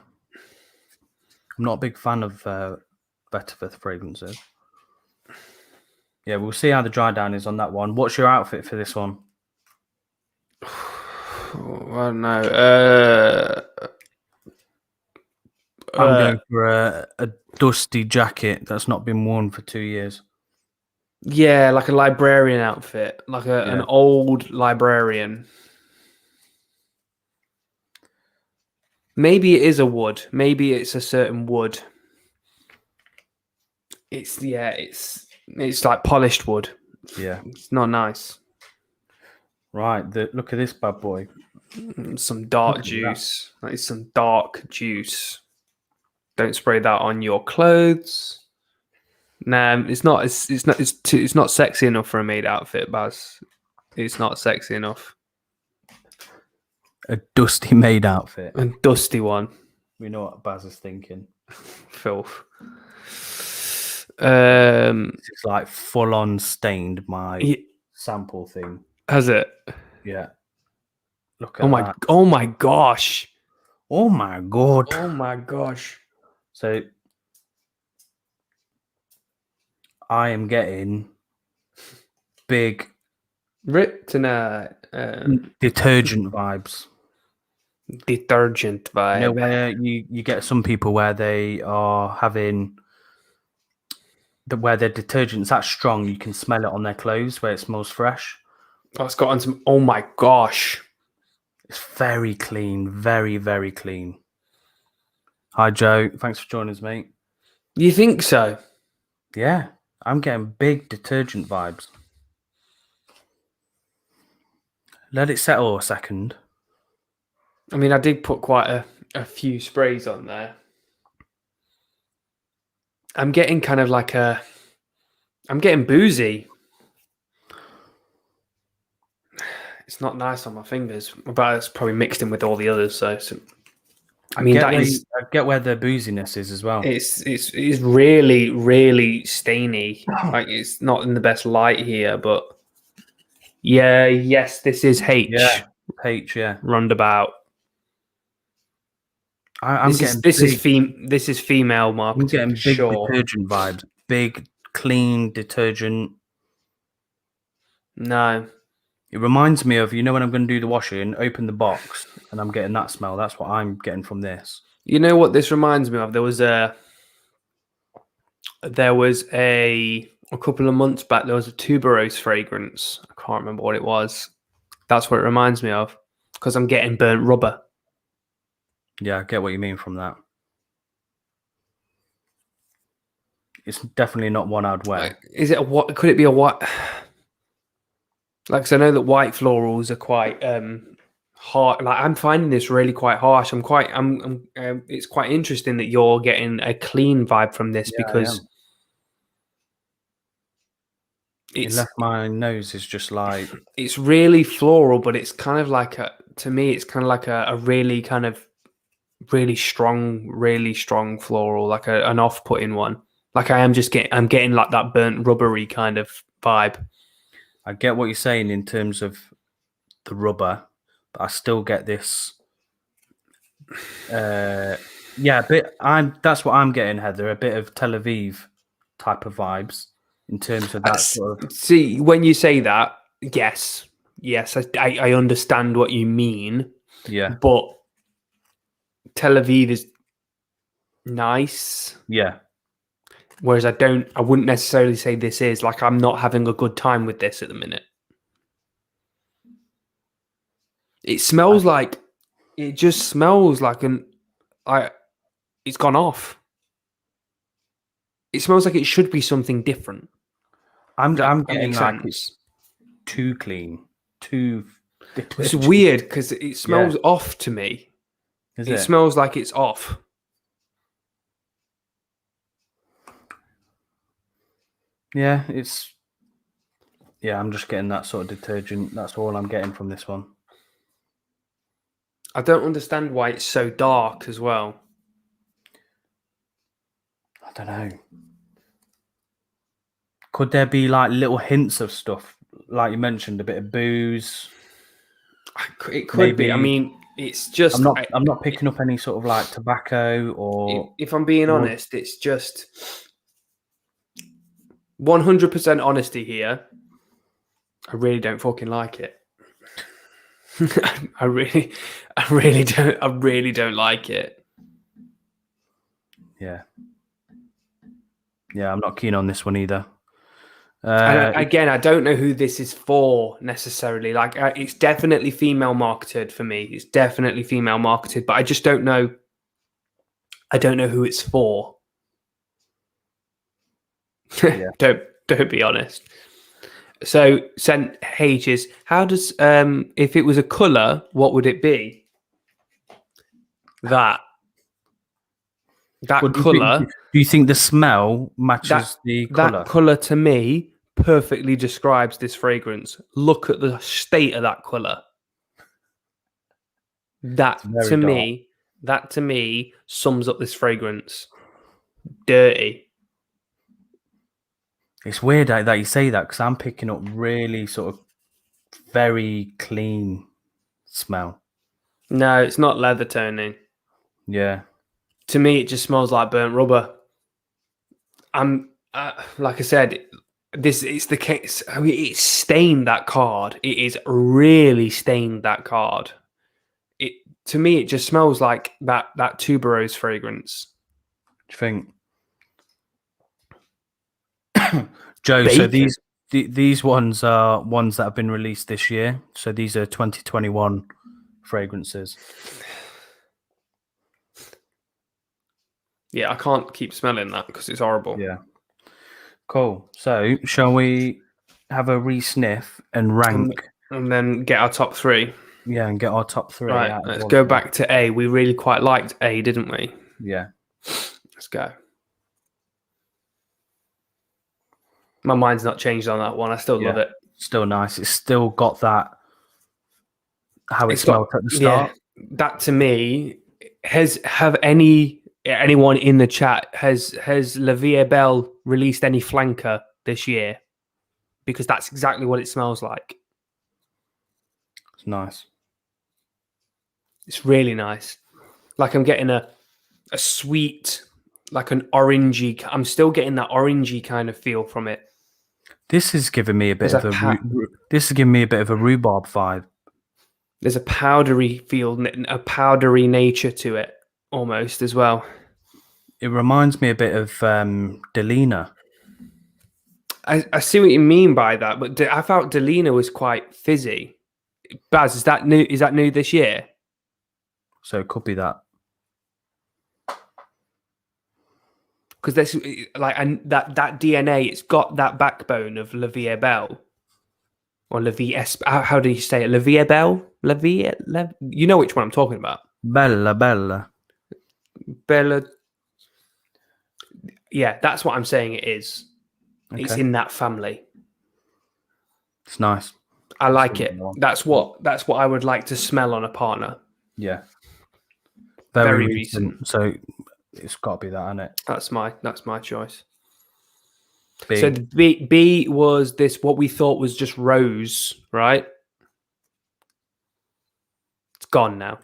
I'm not a big fan of vetiver fragrances. Yeah, we'll see how the dry down is on that one. What's your outfit for this one? I don't know. I'm going for a dusty jacket that's not been worn for 2 years. Yeah, like a librarian outfit, like an Yeah. old librarian. Maybe it is a wood. Maybe it's a certain wood. It's like polished wood. Yeah. It's not nice. Right. Look at this bad boy. Some dark Look at that. juice. That is some dark juice. Don't spray that on your clothes. Nah, it's not. It's not sexy enough for a maid outfit, Baz. It's not sexy enough. A dusty maid outfit. A dusty one. We know what Baz is thinking. Filth. It's like full on stained my sample thing. Has it? Yeah. Look at that. Oh my gosh. Oh my god. Oh my gosh. So I am getting big Detergent vibes. vibe. You know, where you get some people where they are having where their detergent's that strong you can smell it on their clothes where it smells fresh. Oh, it's got on some. Oh my gosh. It's very clean, very, very clean. Hi Joe, thanks for joining us, mate. You think so? Yeah, I'm getting big detergent vibes. Let it settle a second. I mean, I did put quite a few sprays on there. I'm getting kind of like I'm getting boozy. It's not nice on my fingers, but it's probably mixed in with all the others. So I mean, I get where the booziness is as well. It's really, really stainy. Like, it's not in the best light here, but yes, this is H. Yeah, H. Yeah, roundabout. This is female marketing. I'm getting big sure. detergent vibes. Big, clean detergent. No. It reminds me of, you know, when I'm going to do the washing, open the box, and I'm getting that smell. That's what I'm getting from this. You know what this reminds me of? There was a couple of months back. There was a tuberose fragrance. I can't remember what it was. That's what it reminds me of, because I'm getting burnt rubber. Yeah, I get what you mean from that. It's definitely not one I'd wear. Like, is it a what? Could it be a what? Like, 'cause I know that white florals are quite hard. Like, I'm finding this really quite harsh. It's quite interesting that you're getting a clean vibe from this, because it left my nose is just like, it's really floral, but it's kind of like to me, it's kind of like a really kind of really strong floral, like an off-putting one. Like, I'm getting like that burnt rubbery kind of vibe. I get what you're saying in terms of the rubber, but I still get this. That's what I'm getting, Heather. A bit of Tel Aviv type of vibes in terms of that sort of. See, when you say that, yes, I understand what you mean. Yeah, but Tel Aviv is nice. Yeah. Whereas I wouldn't necessarily say this is. Like, I'm not having a good time with this at the minute. It smells like, it just smells like it's gone off. It smells like it should be something different. I'm getting like it's too clean, too. It's weird because it smells off to me. It smells like it's off. Yeah, I'm just getting that sort of detergent. That's all I'm getting from this one. I don't understand why it's so dark as well. I don't know. Could there be like little hints of stuff, like you mentioned, a bit of booze? It could be. I mean, it's just. I'm not picking up any sort of like tobacco or. If I'm being honest, it's just 100% honesty here. I really don't fucking like it. I really don't like it. Yeah. Yeah, I'm not keen on this one either. And again, I don't know who this is for necessarily. Like, it's definitely female marketed for me. It's definitely female marketed, but I just don't know. I don't know who it's for. Yeah. Don't be honest. So, St. H's, how does if it was a color, what would it be? That What color, do you think the smell matches the that color? color to me perfectly describes this fragrance. Look at the state of that color. It's very dark. That to me sums up this fragrance. Dirty. It's weird that you say that because I'm picking up really sort of very clean smell. No, it's not leather toning. Yeah. To me, it just smells like burnt rubber. I'm like I said, it's the case. I mean, it's stained that card. It is really stained that card. It to me, it just smells like that tuberose fragrance. Do you think? Joe, so Bacon. these ones are ones that have been released this year. So these are 2021 fragrances. Yeah, I can't keep smelling that because it's horrible. Yeah. Cool. So shall we have a re-sniff and rank? And then get our top three. Yeah, and get our top three. Right, out of let's all go of them. back to A. We really quite liked A, didn't we? Yeah. Let's go. My mind's not changed on that one. I still love it. Still nice. It's still got that how it It's smelled at the start. Yeah, that to me have anyone in the chat has La Vie Belle released any flanker this year? Because that's exactly what it smells like. It's nice. It's really nice. Like I'm getting a sweet, like an orangey. I'm still getting that orangey kind of feel from it. This is giving me a bit of this is giving me a bit of a rhubarb vibe. There's a powdery feel, a powdery nature to it almost as well. It reminds me a bit of Delina. I see what you mean by that, but I felt Delina was quite fizzy. Baz, is that new? Is that new this year? So it could be that. Because there's like that DNA, it's got that backbone of La Vie Belle or La Vie. How do you say it? La Vie Belle, La Vie. You know which one I'm talking about? Bella. Yeah, that's what I'm saying. It is. Okay. It's in that family. It's nice. I like it. That's what I would like to smell on a partner. Yeah. Very recent. So it's got to be that, isn't it? That's my choice. B. So the B was this what we thought was just rose, right? It's gone now.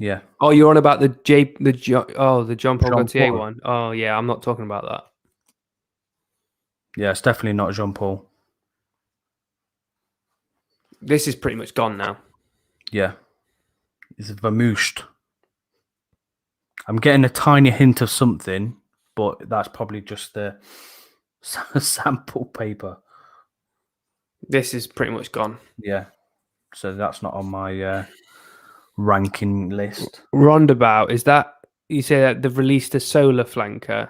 Yeah. Oh, you're on about the Jean Paul Gaultier one. Oh yeah, I'm not talking about that. Yeah, it's definitely not Jean Paul. This is pretty much gone now. Yeah. It's vermoushed. I'm getting a tiny hint of something, but that's probably just the sample paper. This is pretty much gone. Yeah. So that's not on my ranking list. Roundabout, is that you say that they've released a solar flanker?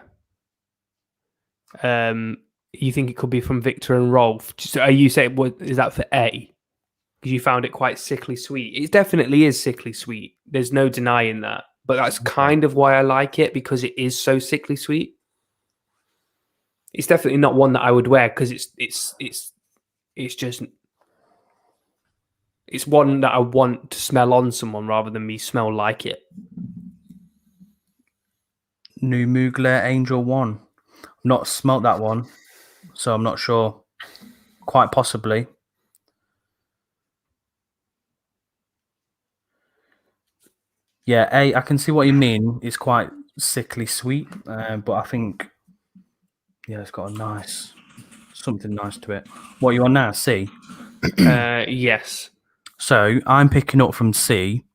You think it could be from Victor and Rolf? So are you saying is that for A? Because you found it quite sickly sweet. It definitely is sickly sweet. There's no denying that. But that's kind of why I like it, because it is so sickly sweet. It's definitely not one that I would wear because it's one that I want to smell on someone rather than me smell like it. New Mugler Angel 1. Not smelt that one, so I'm not sure. Quite possibly. Yeah, I can see what you mean. It's quite sickly sweet, but I think, yeah, it's got something nice to it. What are you on now? C? Yes. So I'm picking up from C,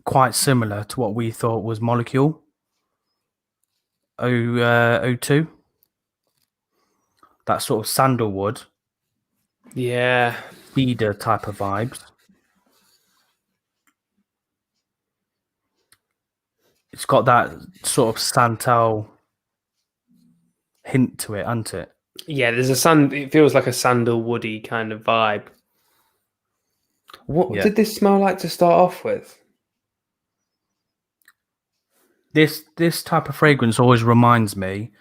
quite similar to what we thought was Molecule. O2. that sort of sandalwood, Yeah. cedar type of vibes. It's got that sort of Santal hint to it, hasn't it? Yeah, there's it feels like a sandalwoody kind of vibe. What Yeah. did this smell like to start off with? This type of fragrance always reminds me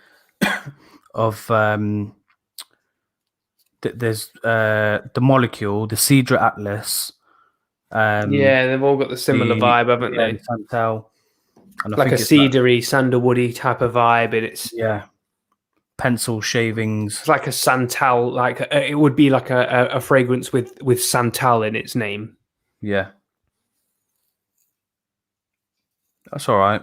of there's the molecule, the Cedra Atlas, Yeah, they've all got the similar vibe, haven't the they? Santal, and I Like a think it's that, cedary, sandalwoody type of vibe, and it's pencil shavings. like a santal, like it would be like a fragrance with santal in its name. Yeah, that's all right.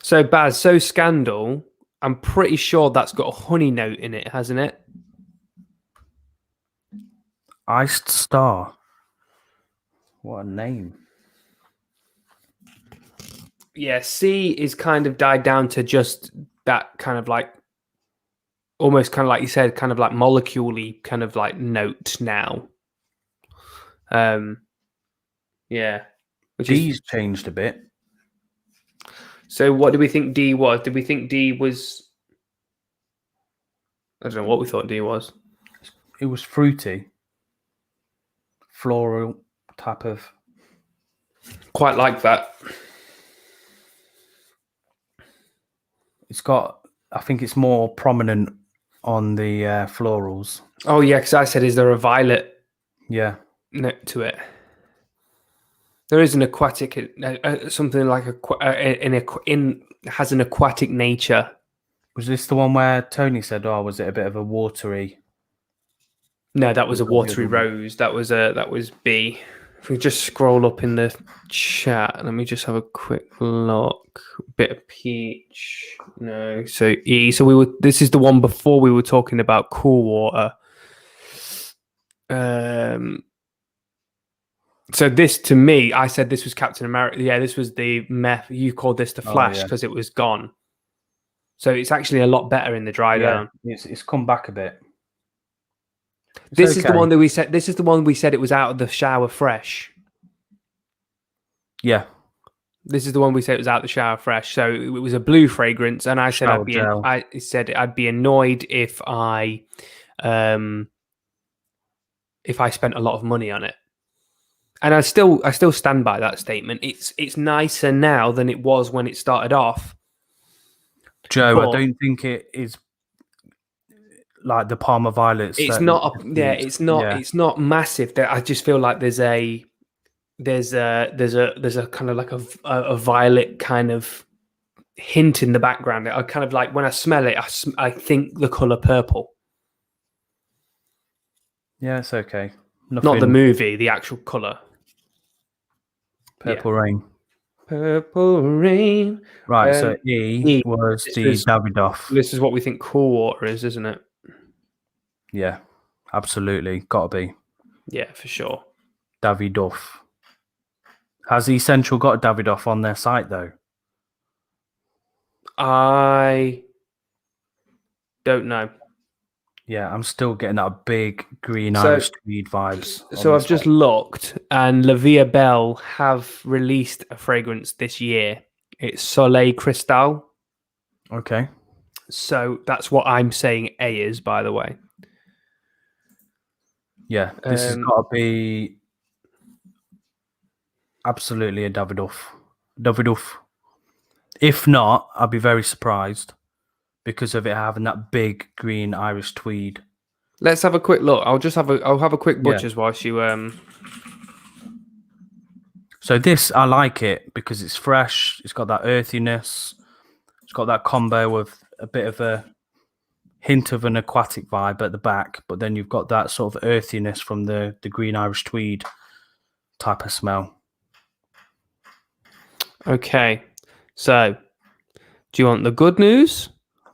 So Baz, so Scandal, I'm pretty sure that's got a honey note in it, hasn't it? Iced Star. What a name. Yeah, C is kind of died down to just that kind of like, almost kind of like you said, kind of like molecule-y kind of like note now. Yeah. Which D's changed a bit. So what do we think D was? Did we think D was... I don't know what we thought D was. It was fruity, floral type of. Quite like that. It's got. I think it's more prominent on the florals. Oh yeah, because I said, is there a violet Yeah. note to it? There is an aquatic, something like has an aquatic nature. Was this the one where Tony said, "Oh, was it a bit of a watery?" No, that was a watery rose. That was B. If we just scroll up in the chat, let me just have a quick look. Bit of peach. No, so E. So this is the one before we were talking about cool water. So this, to me, I said this was Captain America. Yeah, this was the meth. You called this the Flash because it was gone. So it's actually a lot better in the dry down. It's come back a bit. This is the one that we said. This is the one we said it was out of the shower fresh. Yeah. This is the one we said it was out of the shower fresh. So it was a blue fragrance, and I said I'd be annoyed if I spent a lot of money on it. And I still stand by that statement. It's nicer now than it was when it started off. Joe, I don't think it is like the Palmer Violets. It's not. It's not massive. I just feel like there's a kind of like a violet kind of hint in the background. I kind of like when I smell it, I think the color purple. Yeah, it's okay. Not the movie, the actual color. Purple Rain. Purple Rain. Right, so E was the Davidoff. This is what we think cool water is, isn't it? Yeah, absolutely. Gotta be. Yeah, for sure. Davidoff. Has Escentual got a Davidoff on their site, though? I don't know. Yeah, I'm still getting that big green Irish tweed vibes. So I've just looked, and La Vie Belle have released a fragrance this year. It's Soleil Cristal. Okay. So that's what I'm saying A is, by the way. Yeah, this has got to be absolutely a Davidoff. Davidoff. If not, I'd be very surprised because of it having that big green Irish tweed. Let's have a quick look. I'll have a quick butcher's whilst you So this, I like it because it's fresh. It's got that earthiness. It's got that combo of a bit of a hint of an aquatic vibe at the back, but then you've got that sort of earthiness from the green Irish tweed type of smell. Okay. So, do you want the good news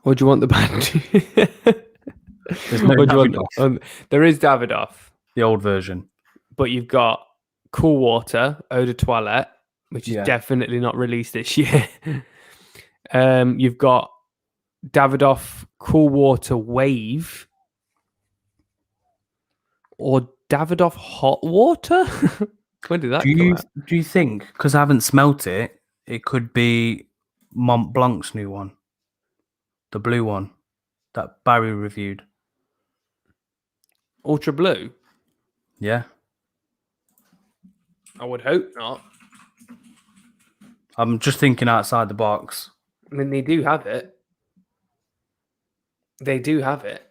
or do you want the bad news? There's no Davidoff. There is Davidoff. The old version. But you've got Cool Water, Eau de Toilette, which is definitely not released this year. You've got Davidoff Cool Water Wave, or Davidoff hot water. When did that come out? Do you think, because I haven't smelt it, it could be Mont Blanc's new one, the blue one that Barry reviewed? Ultra blue? Yeah, I would hope not. I'm just thinking outside the box. I mean, they do have it. They do have it.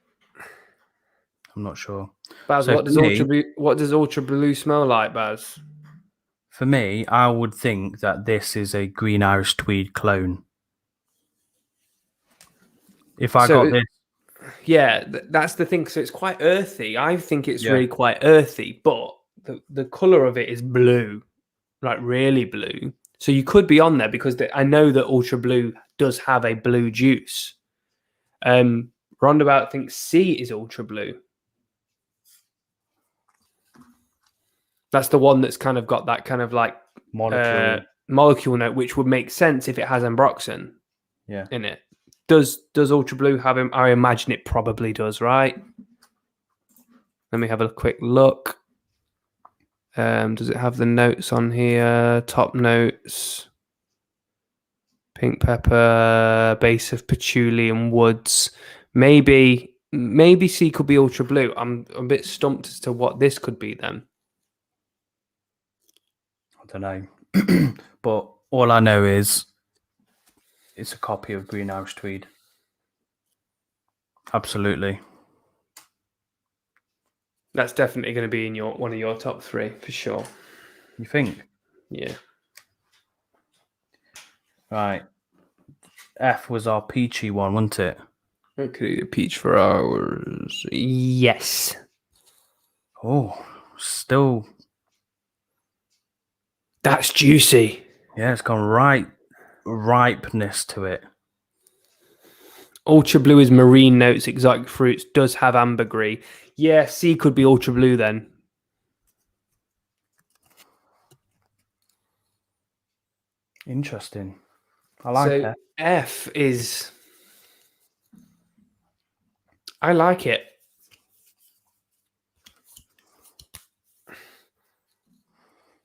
I'm not sure. Baz, So what does Ultra Blue smell like, Baz? for me, I would think that this is a Green Irish Tweed clone. If I got this, yeah, that's the thing. So it's quite earthy. I think it's Yeah. really quite earthy, but the color of it is blue, like really blue. So you could be on there because I know that Ultra Blue does have a blue juice. Roundabout thinks C is Ultra Blue. That's the one that's kind of got that kind of like molecule note, which would make sense if it has ambroxan in it. Does Ultra Blue have him? I imagine it probably does, right? Let me have a quick look. Does it have the notes on here? Top notes. Pink pepper, base of patchouli and woods. Maybe C could be Ultra Blue. I'm a bit stumped as to what this could be then. I don't know. But all I know is it's a copy of Green Irish Tweed. Absolutely. That's definitely going to be in one of your top three for sure. You think? Yeah. Right. F was our peachy one, wasn't it? Okay, peach for hours. Yes. Oh, still. That's juicy. Yeah, it's got ripeness to it. Ultra Blue is marine notes, exotic fruits, does have ambergris. Yeah, C could be Ultra Blue then. Interesting. I like it. F is... I like it.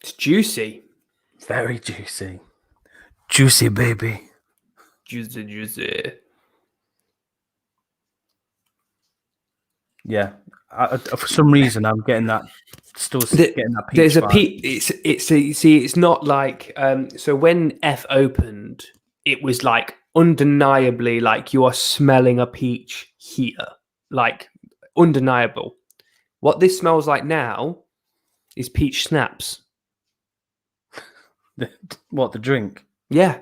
It's juicy. Very juicy. Juicy, baby. Juicy. Yeah. For some reason, I'm getting that. Getting that peach. There's a peach. It's not like so when F opened, it was like undeniably like you are smelling a peach here, like undeniable. What this smells like now is peach schnapps. What, the drink? Yeah.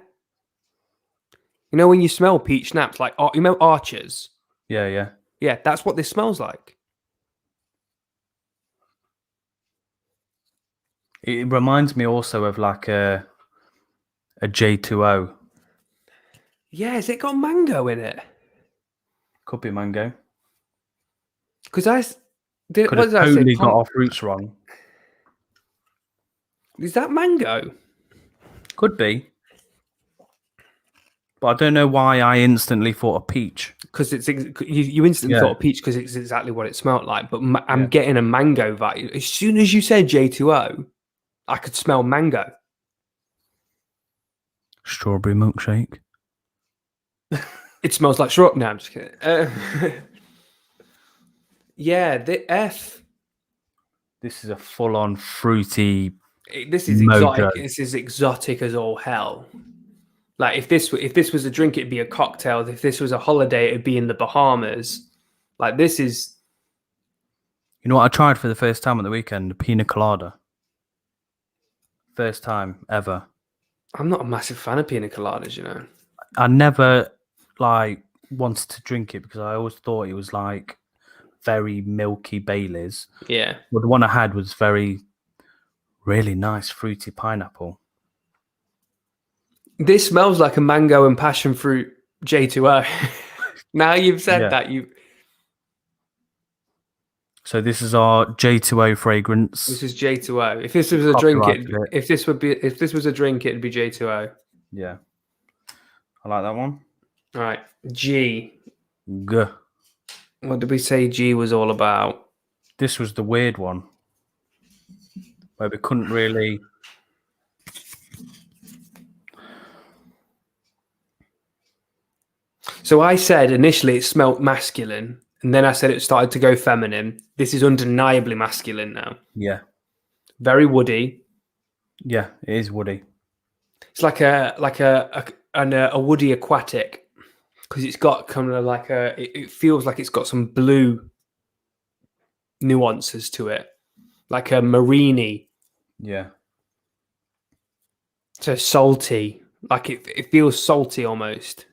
You know when you smell peach schnapps, like you know Archers. Yeah. Yeah, that's what this smells like. It reminds me also of like a J2O. Yeah, has it got mango in it? Could be mango. Because what Could have did I say? totally got our fruits wrong. Is that mango? Could be. But I don't know why I instantly thought of peach. Because you instantly thought of peach because it's exactly what it smelled like. But I'm getting a mango vibe. As soon as you said J2O, I could smell mango. Strawberry milkshake. It smells like syrup. No, I'm just kidding. Yeah, the F. This is a full-on fruity. This is exotic. This is exotic as all hell. Like if this was a drink, it'd be a cocktail. If this was a holiday, it'd be in the Bahamas. Like this is. You know what I tried for the first time at the weekend? Pina colada. First time ever. I'm not a massive fan of pina coladas, you know. I never wanted to drink it because I always thought it was like very milky Baileys. Yeah. But the one I had was really nice fruity pineapple. This smells like a mango and passion fruit J2O. Now you've said that So this is our J2O fragrance. This is J2O. If this was a drink, if this was a drink, it'd be J2O. Yeah. I like that one. All right. G. G. What did we say G was all about? this was the weird one where we couldn't really. So I said initially it smelt masculine, and then I said it started to go feminine. This is undeniably masculine now. Yeah, Very woody. yeah, it is woody. It's like a woody aquatic because it's got kind of like it feels like it's got some blue nuances to it, like a marini. Yeah, So salty, like it feels salty almost.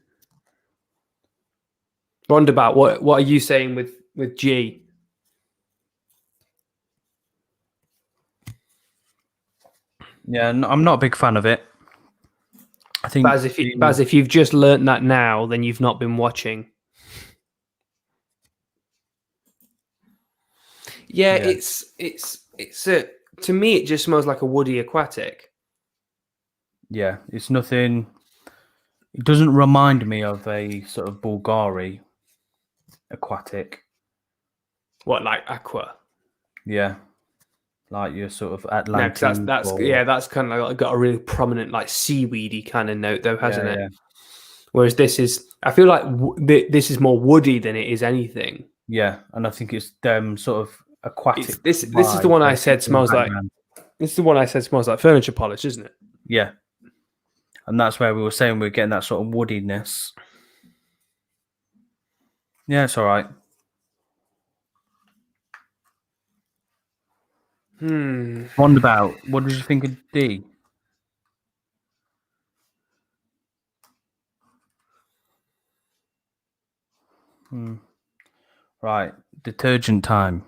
Roundabout, what are you saying with G? yeah. I'm not a big fan of it. I think Baz, if you've just learnt that now, then you've not been watching. Yeah, Yeah. it's a to me it just smells like a woody aquatic. Yeah, it's nothing. It doesn't remind me of a sort of Bulgari aquatic. What, like aqua? Yeah, like your sort of No, Atlantic. because that's kind of like got a really prominent like seaweedy kind of note though, hasn't it? Yeah. Whereas this is, I feel like this is more woody than it is anything. Yeah, and I think it's them sort of aquatic. This is the one I said smells like. background. This is the one I said smells like furniture polish, isn't it? Yeah, and that's where we were saying we're getting that sort of woodiness. Yeah, it's all right. Roundabout. What did you think of D? Right, detergent time.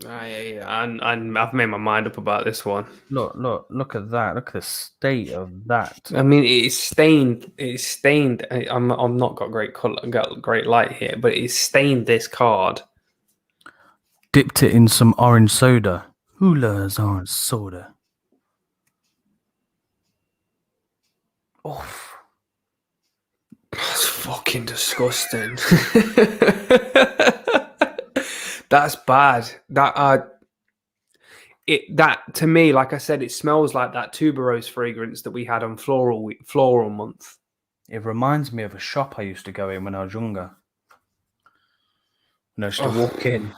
I've made my mind up about this one. Look at that. Look at the state of that. I mean, it's stained. It's stained. I'm not got great color, got great light here, but it's stained this card. Dipped it in some orange soda. Who loves orange soda? Oh, That's fucking disgusting. That's bad. That to me, like I said, it smells like that tuberose fragrance that we had on floral month. it reminds me of a shop I used to go in when I was younger. When I used to walk in.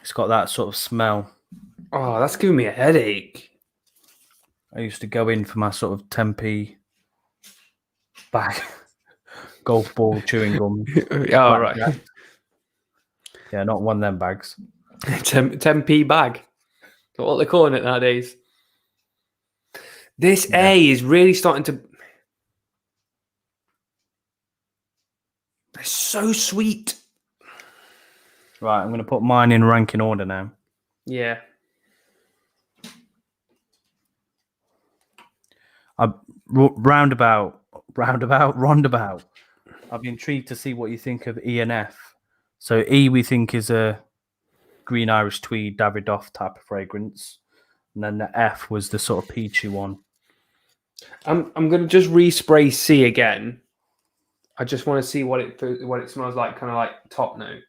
It's got that sort of smell. Oh, that's giving me a headache. I used to go in for my sort of Tempe bag, golf ball chewing gum. Oh, right. Yeah, not one of them bags. 10p bag. That's what they're calling it nowadays. This A is really starting to. It's so sweet. Right, I'm going to put mine in ranking order now. Yeah. Roundabout. I'd be intrigued to see what you think of E and F. So E we think is a green Irish tweed Davidoff type of fragrance, and then the F was the sort of peachy one. I'm gonna just respray C again. I just want to see what it smells like, kind of like top note,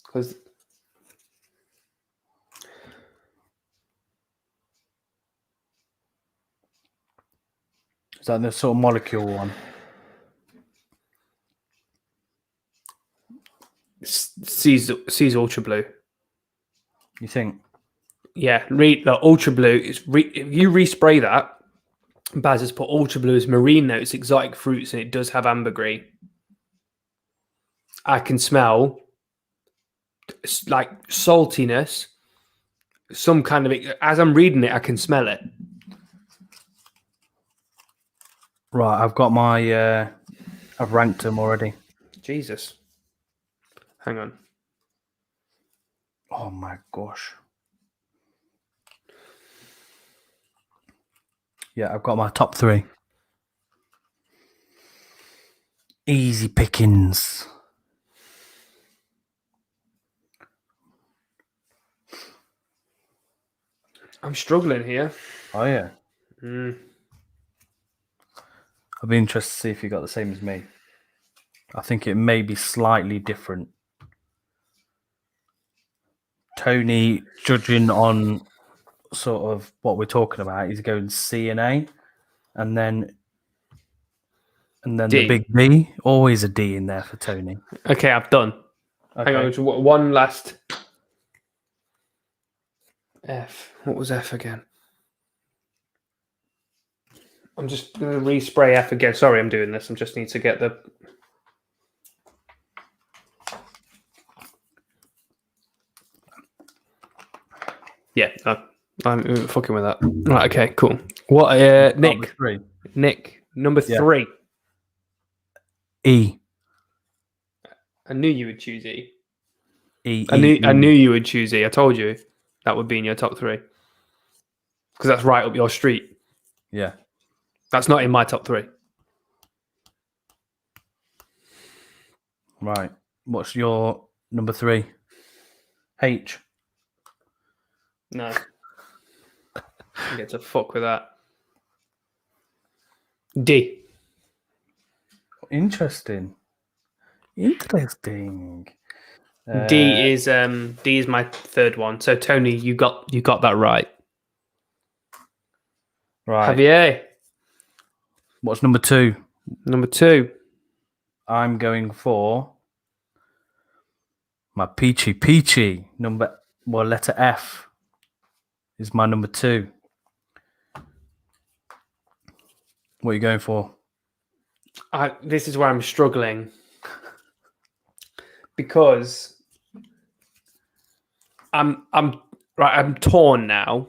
because Is that the sort of molecule one? C's ultra blue. You think? Yeah, read the ultra blue. If you respray that, Baz has put ultra blue as marine notes, exotic fruits, and it does have ambergris. I can smell like saltiness, some kind of. As I'm reading it, I can smell it. Right, I've got my. I've ranked them already. Jesus. Hang on. Oh my gosh. Yeah, I've got my top 3. Easy pickings. I'm struggling here. Oh yeah. I'd be interested to see if you got the same as me. I think it may be slightly different. Tony, judging on sort of what we're talking about, he's going C and A, and then D. the big D. Always a D in there for Tony. Okay, I've done. Okay. Hang on, just one last. F. What was F again? I'm just going to respray F again. Sorry, I'm doing this. I just need to get the. Yeah, I'm fucking with that. Right, okay, cool. What, Nick? Nick, number 3. E. I knew you would choose E. E. I knew you would choose E. I told you that would be in your top 3 because that's right up your street. Yeah. That's not in my top 3. Right. What's your number 3? H. No. I get to fuck with that. D. Interesting. D is my 3rd one. So Tony, you got that right. Right. Javier. What's number 2? Number 2. I'm going for my peachy letter F is my number 2. What are you going for? This is where I'm struggling because I'm torn now,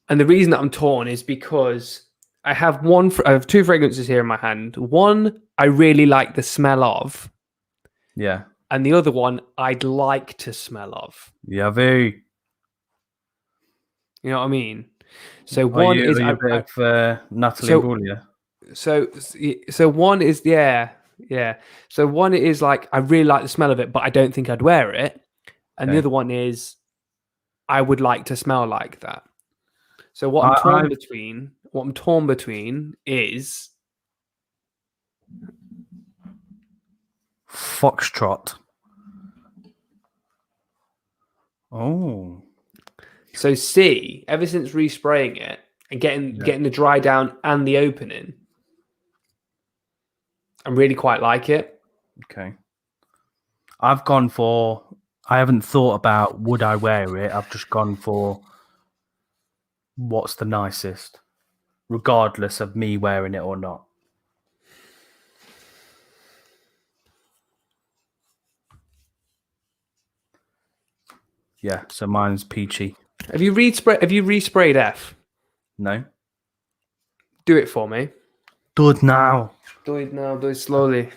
and the reason that I'm torn is because I have 2 fragrances here in my hand. One I really like the smell of, Yeah, and the other one I'd like to smell of. yeah, very. You know what I mean? So one is a bit of Natalie Imbruglia. So one is yeah. So one is like I really like the smell of it, but I don't think I'd wear it. And the other one is I would like to smell like that. So what I'm torn between is Foxtrot. Oh. So C, ever since respraying it and getting the dry down and the opening, I really quite like it. Okay. I haven't thought about would I wear it. I've just gone for what's the nicest, regardless of me wearing it or not. Yeah, so mine's peachy. Have you resprayed F? No. Do it for me. Do it now. Do it now. Do it slowly.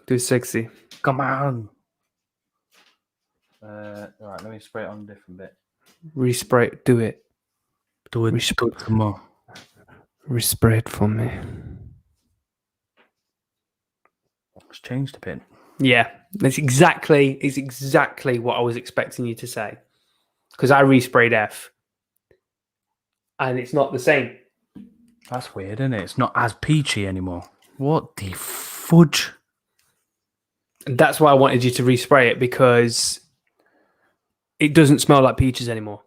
Do it sexy. Come on. Right, let me spray it on a different bit. Respray it. Do it. Do it some more. Respray it for me. It's changed a bit. Yeah, it's exactly what I was expecting you to say. Because I resprayed F, and it's not the same. That's weird, isn't it? It's not as peachy anymore. What the fudge? And that's why I wanted you to respray it, because it doesn't smell like peaches anymore.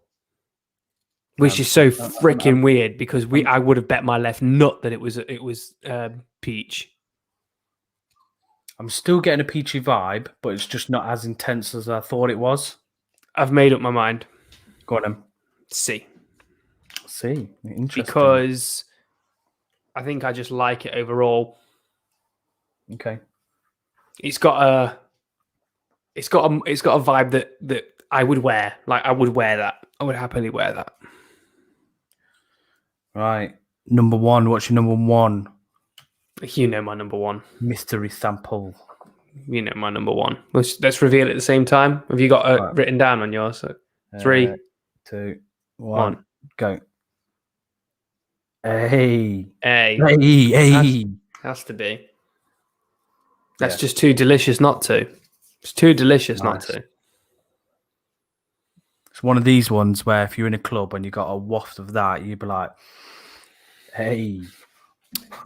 Which is so freaking weird, because I would have bet my left nut that it was peach. I'm still getting a peachy vibe, but it's just not as intense as I thought it was. I've made up my mind. Go on, then. C. Interesting. Because I think I just like it overall. Okay. It's got a vibe that I would wear. Like, I would wear that. I would happily wear that. Right. Number 1. What's your number 1? You know my number 1. Mystery sample. You know my number 1. Let's reveal it at the same time. Have you got it written down on yours? So 3, 2, 1, go. A. Has to be. That's just too delicious not to. It's too delicious not to. It's one of these ones where if you're in a club and you got a waft of that, you'd be like, hey.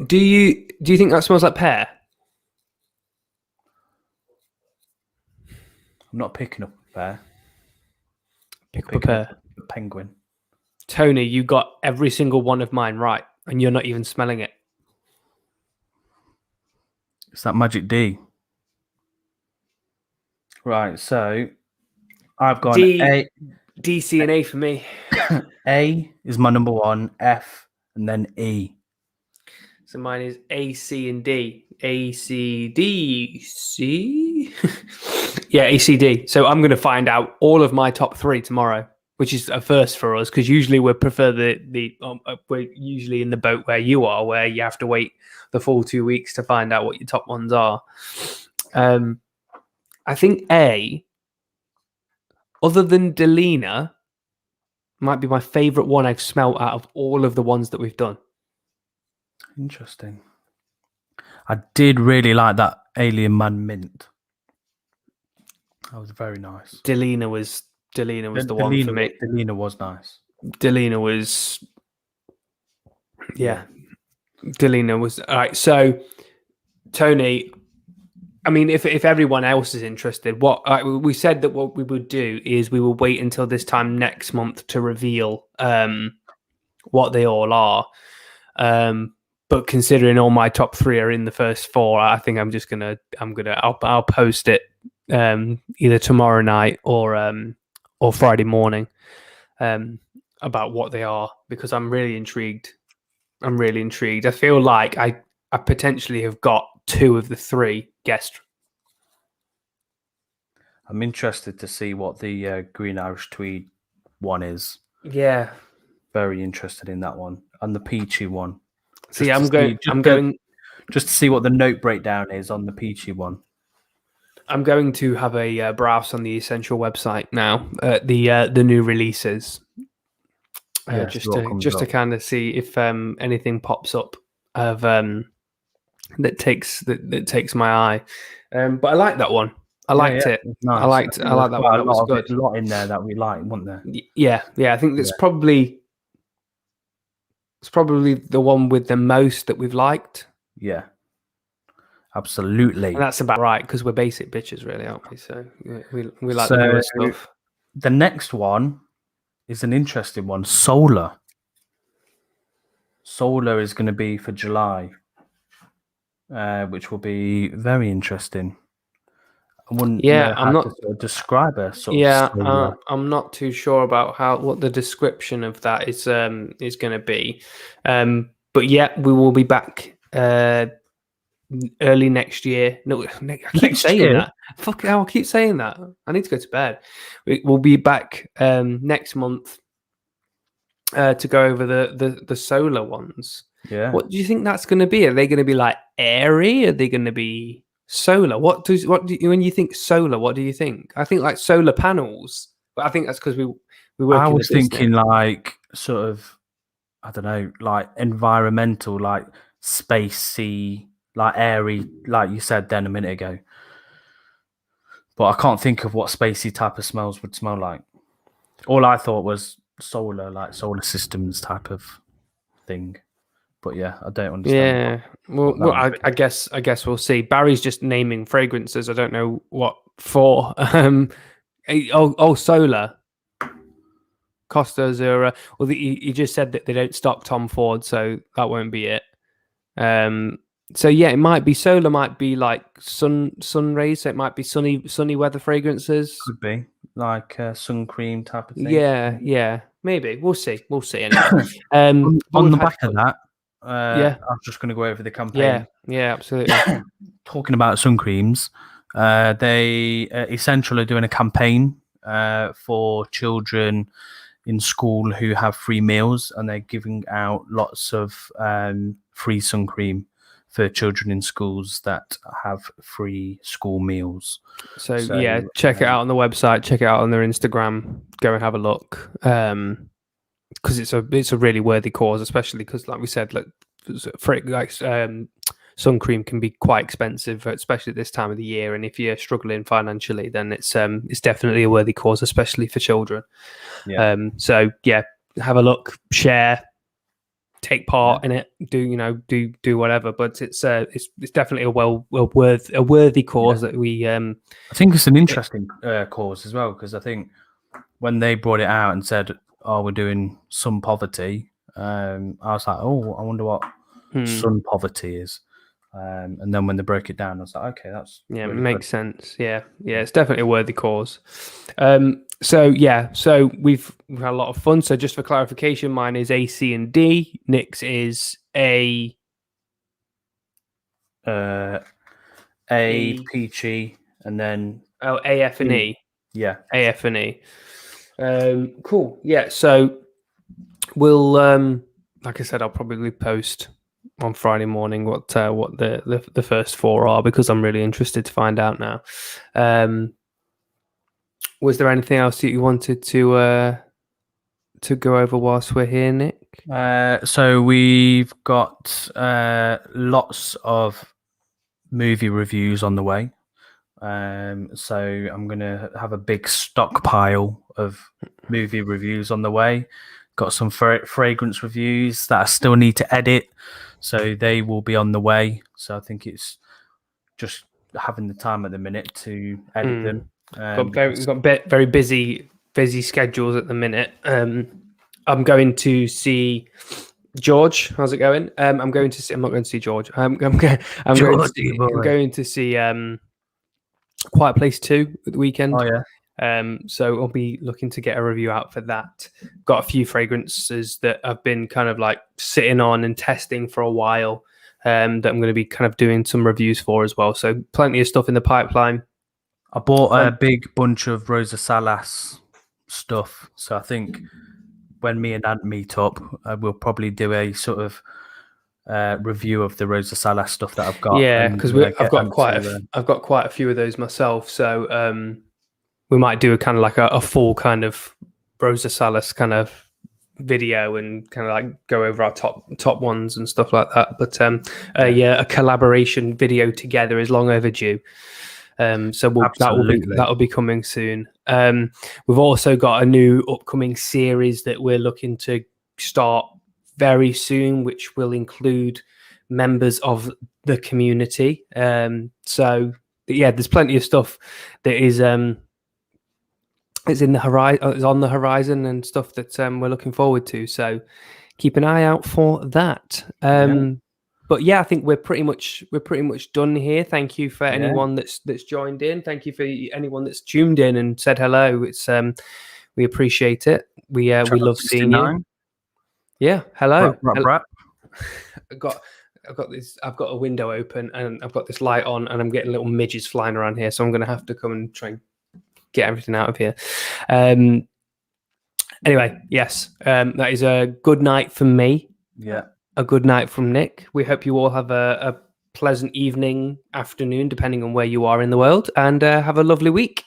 Do you think that smells like pear? I'm not picking up pear. Pick up a pair. Penguin. Tony, you got every single one of mine right, and you're not even smelling it. It's that Magic D. Right, so I've gone A. D, C, and A for me. A is my number one, F, and then E. So mine is A, C, and D. A, C, D, C? Yeah, A, C, D. So I'm going to find out all of my top 3 tomorrow, which is a first for us, because usually we prefer we're usually in the boat where you are, where you have to wait the full 2 weeks to find out what your top ones are. I think A, other than Delina, might be my favourite one I've smelt out of all of the ones that we've done. Interesting. I did really like that Alien Man mint. That was very nice. Delina was the one for me. Delina was nice. Delina was, yeah. Delina was all right. So, Tony, I mean, if everyone else is interested, we said that what we would do is we will wait until this time next month to reveal what they all are. But considering all my top 3 are in the first 4, I think I'll post it either tomorrow night or Friday morning about what they are, because I'm really intrigued. I feel like I potentially have got 2 of the 3 guessed. I'm interested to see what the Green Irish Tweed one is. Yeah. Very interested in that one. And the Peachy one. See, I'm going just to see what the note breakdown is on the Peachy one. I'm going to have a browse on the Escentual website now, the new releases, just to kind of see if anything pops up of that takes my eye. But I like that one. I liked it. Nice. I like that one. That was good. A lot in there that we like, wasn't there? Yeah. I think that's probably the one with the most that we've liked. Yeah. Absolutely. And that's about right, because we're basic bitches, really, aren't we? So we like the newer stuff. The next one is an interesting one. Solar. Solar is going to be for July, which will be very interesting. I wouldn't know how to sort of describe a sort of solar. I'm not too sure about what the description of that is going to be. But yeah, we will be back early next year. No, I keep saying that. Fuck hell, I keep saying that. I need to go to bed. We'll be back next month to go over the solar ones. Yeah. What do you think that's going to be? Are they going to be like airy? Are they going to be solar? When you think solar, what do you think? I think like solar panels, but I think that's because we work. I was thinking like sort of, I don't know, like environmental, like spacey, like airy, like you said then a minute ago. But I can't think of what spacey type of smells would smell like. All I thought was solar, like solar systems type of thing. But yeah, I don't understand. Yeah, well, I guess we'll see. Barry's just naming fragrances. I don't know what for. Solar. Costa Azura. Well, he just said that they don't stock Tom Ford, so that won't be it. So yeah, it might be solar. Might be like sun rays. So it might be sunny weather fragrances. Could be like sun cream type of thing. Yeah. Maybe we'll see. Anyway. On the back of that. I'm just going to go over the campaign. Yeah, absolutely. Talking about sun creams, they Escentual are doing a campaign for children in school who have free meals, and they're giving out lots of free sun cream for children in schools that have free school meals. So yeah, check it out on the website. Check it out on their Instagram. Go and have a look. Because it's a really worthy cause, especially because, like we said, sun cream can be quite expensive, especially this time of the year. And if you're struggling financially, then it's definitely a worthy cause, especially for children. Yeah. So yeah, have a look, share, take part in it. Do whatever. But it's definitely a worthy cause that we. I think it's an interesting cause as well, because I think when they brought it out and said, "Oh, we're doing sun poverty," I was like, "Oh, I wonder what sun poverty is." And then when they broke it down, I was like, "Okay, that's Yeah, really makes sense. Yeah, it's definitely a worthy cause. So we've had a lot of fun. So just for clarification, mine is A, C, and D. Nick's is A, good." E, peachy, and then A, F, and E. Yeah, A, F, and E. Cool. Yeah. So we'll, like I said, I'll probably post on Friday morning what the first four are, because I'm really interested to find out now. Was there anything else that you wanted to go over whilst we're here, Nick? so we've got lots of movie reviews on the way. So I'm gonna have a big stockpile of movie reviews on the way. Got some fragrance reviews that I still need to edit, so they will be on the way. So I think it's just having the time at the minute to edit them. We've got very busy schedules at the minute. I'm going to see George. How's it going? I'm going to see. I'm not going to see George. I'm going to see Quiet Place 2 at the weekend. Oh yeah. So I'll be looking to get a review out for that. Got a few fragrances that I've been kind of like sitting on and testing for a while, that I'm going to be kind of doing some reviews for as well. So plenty of stuff in the pipeline. I bought a big bunch of Rosa Salas stuff, so I think when me and Ant meet up, we'll probably do a sort of review of the Rosa Salas stuff that I've got. Yeah, because I've got quite a few of those myself. So we might do a kind of like a full kind of Rosa Salas kind of video and kind of like go over our top ones and stuff like that. But a collaboration video together is long overdue. So that'll be coming soon. We've also got a new upcoming series that we're looking to start very soon, which will include members of the community. So yeah, there's plenty of stuff that is it's in the horizon, it's on the horizon, and stuff that we're looking forward to. So keep an eye out for that. But yeah, I think we're pretty much done here. Thank you for anyone that's joined in. Thank you for anyone that's tuned in and said hello. It's we appreciate it. We love seeing you. Yeah, hello. I've got a window open and I've got this light on and I'm getting little midges flying around here, so I'm going to have to come and try and get everything out of here. Anyway, yes, that is a good night from me. Yeah. A good night from Nick. We hope you all have a pleasant evening, afternoon, depending on where you are in the world, and have a lovely week.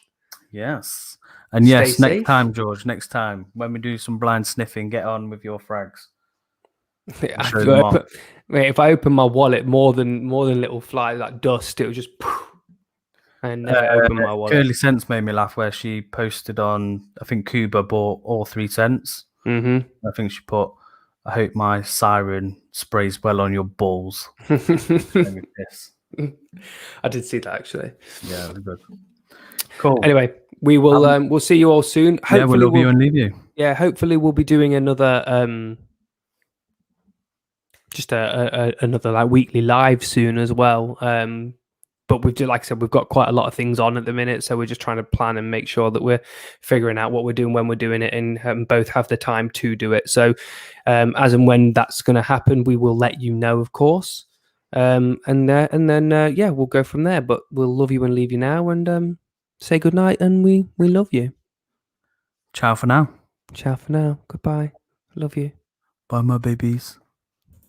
Yes. And Stay yes, safe. next time, George, next time, when we do some blind sniffing, get on with your frags. If I open my wallet, more than little fly like dust, it will just and open my wallet. Curly Sense made me laugh where she posted on, I think Cuba bought all 3 cents. Mm-hmm. I think she put, I hope my siren sprays well on your balls. I did see that actually. Yeah, good. Cool. Anyway, we will we'll see you all soon. Hopefully, we'll love you and leave you. Yeah, hopefully we'll be doing another just another like weekly live soon as well. But like I said, we've got quite a lot of things on at the minute, so we're just trying to plan and make sure that we're figuring out what we're doing when we're doing it, and both have the time to do it. So, as and when that's going to happen, we will let you know, of course. And then we'll go from there. But we'll love you and leave you now, and say good night, and we love you. Ciao for now. Ciao for now. Goodbye. Love you. Bye, my babies.